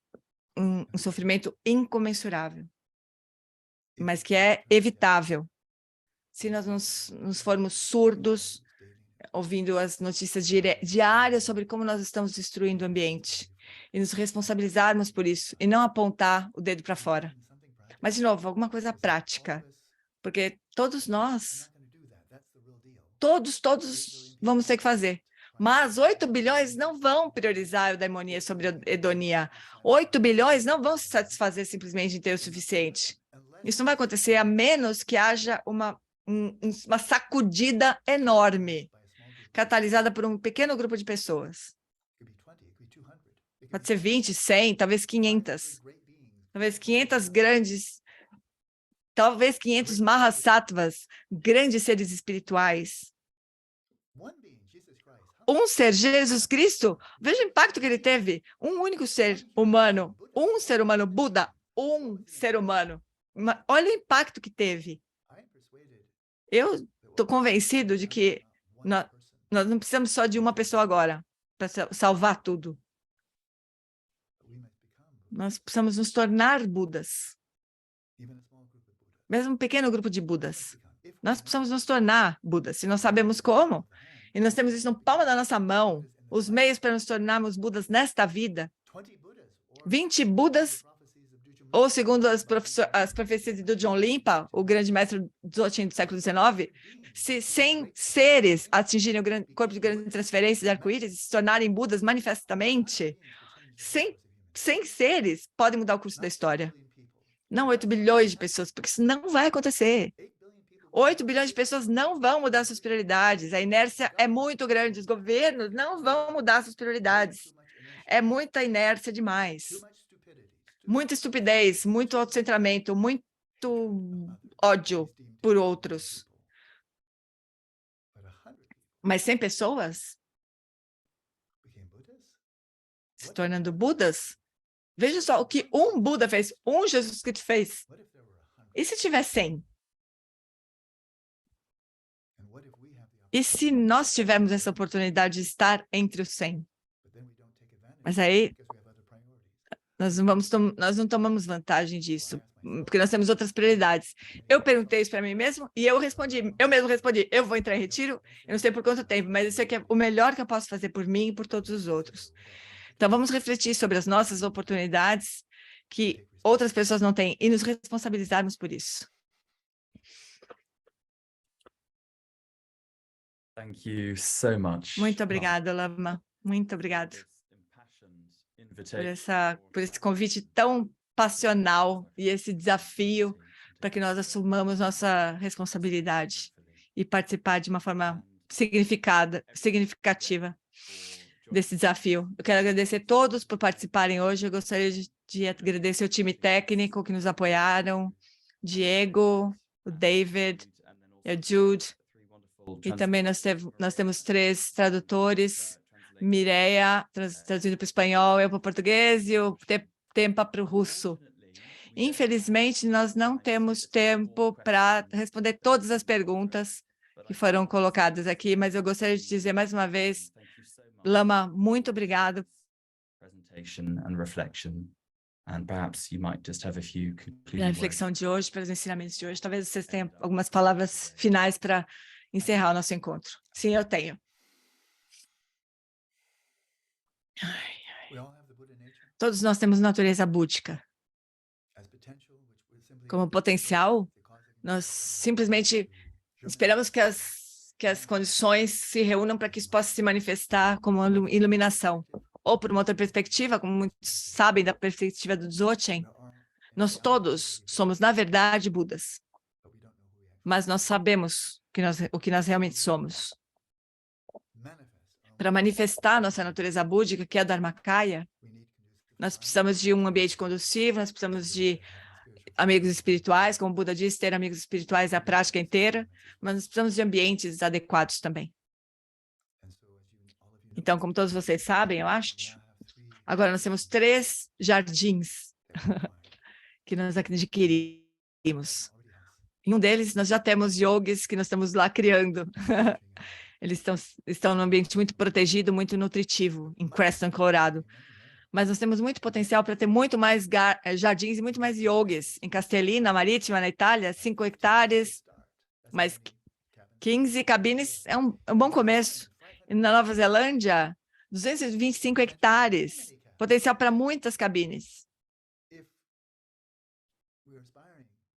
um sofrimento incomensurável, mas que é evitável se nós nos formos surdos, ouvindo as notícias diárias sobre como nós estamos destruindo o ambiente e nos responsabilizarmos por isso e não apontar o dedo para fora. Mas, de novo, alguma coisa prática, porque todos nós, todos vamos ter que fazer. Mas 8 bilhões não vão priorizar a eudaimonia sobre a hedonia. 8 bilhões não vão se satisfazer simplesmente em ter o suficiente. Isso não vai acontecer a menos que haja uma sacudida enorme, catalisada por um pequeno grupo de pessoas. Pode ser 20, 100, talvez 500. Talvez 500 grandes, talvez 500 Mahasattvas, grandes seres espirituais. Um ser, Jesus Cristo, veja o impacto que ele teve. Um único ser humano Buda, um ser humano. Olha o impacto que teve. Eu estou convencido de que nós não precisamos só de uma pessoa agora para salvar tudo. Nós precisamos nos tornar Budas. Mesmo um pequeno grupo de Budas. Nós precisamos nos tornar Budas, se nós sabemos como. E nós temos isso no palmo da nossa mão, os meios para nos tornarmos Budas nesta vida. 20 Budas, ou segundo as profecias de Dudjom Limpa, o grande mestre Dzogchen do século XIX, se 100 seres atingirem o corpo de grande transferência de arco-íris e se tornarem Budas manifestamente, 100 seres podem mudar o curso da história. Não 8 bilhões de pessoas, porque isso não vai acontecer. 8 bilhões de pessoas não vão mudar suas prioridades. A inércia é muito grande. Os governos não vão mudar suas prioridades. É muita inércia demais. Muita estupidez, muito autocentramento, muito ódio por outros. Mas 100 pessoas se tornando Budas? Veja só o que um Buda fez, um Jesus Cristo fez. E se tiver 100? E se nós tivermos essa oportunidade de estar entre os 100? Mas aí, nós não tomamos vantagem disso, porque nós temos outras prioridades. Eu perguntei isso para mim mesmo e eu mesmo respondi, eu vou entrar em retiro, eu não sei por quanto tempo, mas isso aqui é o melhor que eu posso fazer por mim e por todos os outros. Então, vamos refletir sobre as nossas oportunidades que outras pessoas não têm e nos responsabilizarmos por isso. Thank you so much. Muito obrigado, Lama. Muito obrigado por esse convite tão passional e esse desafio para que nós assumamos nossa responsabilidade e participar de uma forma significativa desse desafio. Eu quero agradecer a todos por participarem hoje. Eu gostaria de agradecer o time técnico que nos apoiaram, Diego, o David, e o Jude. E também nós temos 3 tradutores, Mireia, traduzindo para o espanhol, eu para o português e o Tempa para o russo. Infelizmente, nós não temos tempo para responder todas as perguntas que foram colocadas aqui, mas eu gostaria de dizer mais uma vez, Lama, muito obrigado Pela reflexão de hoje, pelos ensinamentos de hoje. Talvez vocês tenham algumas palavras finais para encerrar o nosso encontro. Sim, eu tenho. Todos nós temos natureza búdica. Como potencial, nós simplesmente esperamos que as condições se reúnam para que isso possa se manifestar como iluminação. Ou por uma outra perspectiva, como muitos sabem da perspectiva do Dzogchen, nós todos somos, na verdade, Budas. Mas nós sabemos o que nós realmente somos. Para manifestar nossa natureza búdica, que é a Dharmakaya, nós precisamos de um ambiente conducivo, nós precisamos de amigos espirituais, como o Buda disse, ter amigos espirituais é a prática inteira, mas nós precisamos de ambientes adequados também. Então, como todos vocês sabem, eu acho, agora nós temos 3 jardins que nós adquirimos. Em um deles, nós já temos yogis que nós estamos lá criando. Eles estão num ambiente muito protegido, muito nutritivo, em Creston, Colorado. Mas nós temos muito potencial para ter muito mais jardins e muito mais yogis. Em Castellina, Marítima, na Itália, 5 hectares, mas 15 cabines é um bom começo. E na Nova Zelândia, 225 hectares, potencial para muitas cabines.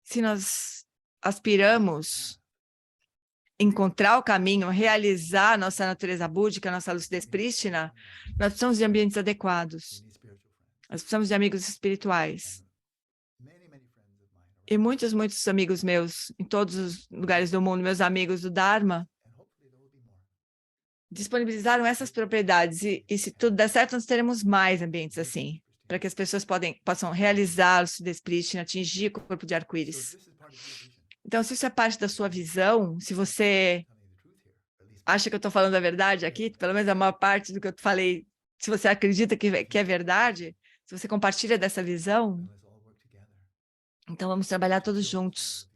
Se nós aspiramos encontrar o caminho, realizar nossa natureza búdica, nossa lucidez prístina, nós precisamos de ambientes adequados. Nós precisamos de amigos espirituais. E muitos amigos meus, em todos os lugares do mundo, meus amigos do Dharma, disponibilizaram essas propriedades. E se tudo der certo, nós teremos mais ambientes assim, para que as pessoas possam realizar a lucidez prístina, atingir o corpo de arco-íris. Então, se isso é parte da sua visão, se você acha que eu estou falando a verdade aqui, pelo menos a maior parte do que eu falei, se você acredita que é verdade, se você compartilha dessa visão, então vamos trabalhar todos juntos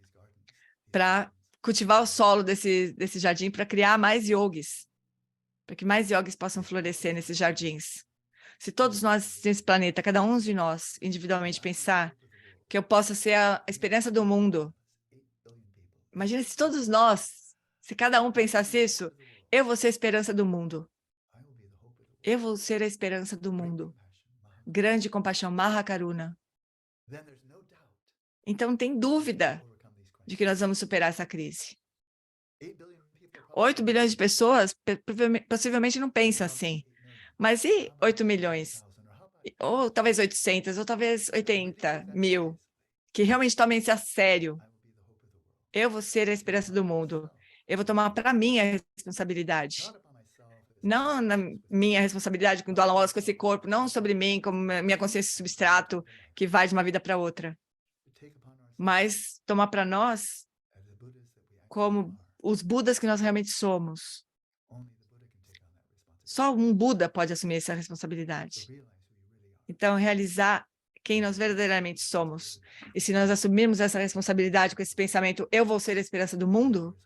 para cultivar o solo desse jardim, para criar mais yogis, para que mais yogis possam florescer nesses jardins. Se todos nós nesse planeta, cada um de nós, individualmente pensar que eu possa ser a experiência do mundo. Imagina se todos nós, se cada um pensasse isso, eu vou ser a esperança do mundo. Eu vou ser a esperança do mundo. Grande compaixão, Mahakaruna. Então, não tem dúvida de que nós vamos superar essa crise. 8 bilhões de pessoas possivelmente não pensam assim. Mas e 8 milhões? Ou talvez 800, ou talvez 80 mil, que realmente tomem isso a sério. Eu vou ser a esperança do mundo. Eu vou tomar para mim a responsabilidade. Não na minha responsabilidade do Alan Wallace com esse corpo, não sobre mim como minha consciência substrato que vai de uma vida para outra. Mas tomar para nós como os Budas que nós realmente somos. Só um Buda pode assumir essa responsabilidade. Então, realizar quem nós verdadeiramente somos. E se nós assumirmos essa responsabilidade com esse pensamento, eu vou ser a esperança do mundo,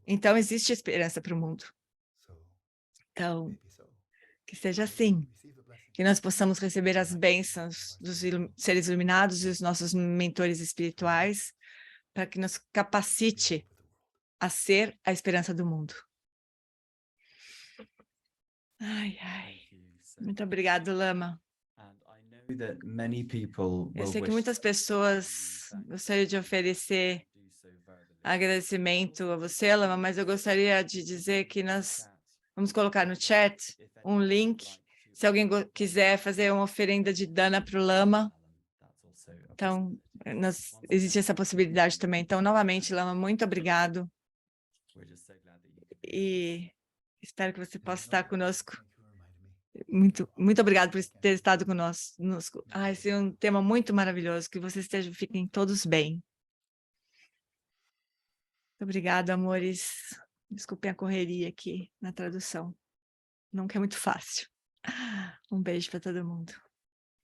então existe esperança para o mundo. Então, que seja assim. Que nós possamos receber as bênçãos dos seres iluminados e os nossos mentores espirituais, para que nos capacite a ser a esperança do mundo. Ai, ai. Muito obrigado, Lama. Eu sei que muitas pessoas gostariam de oferecer agradecimento a você, Lama, mas eu gostaria de dizer que nós vamos colocar no chat um link, se alguém quiser fazer uma oferenda de dana para o Lama. Então, existe essa possibilidade também. Então, novamente, Lama, muito obrigado. E espero que você possa estar conosco. Muito obrigado por ter estado conosco. Esse é um tema muito maravilhoso. Que vocês fiquem todos bem. Muito obrigada, amores. Desculpem a correria aqui na tradução. Nunca é muito fácil. Um beijo para todo mundo.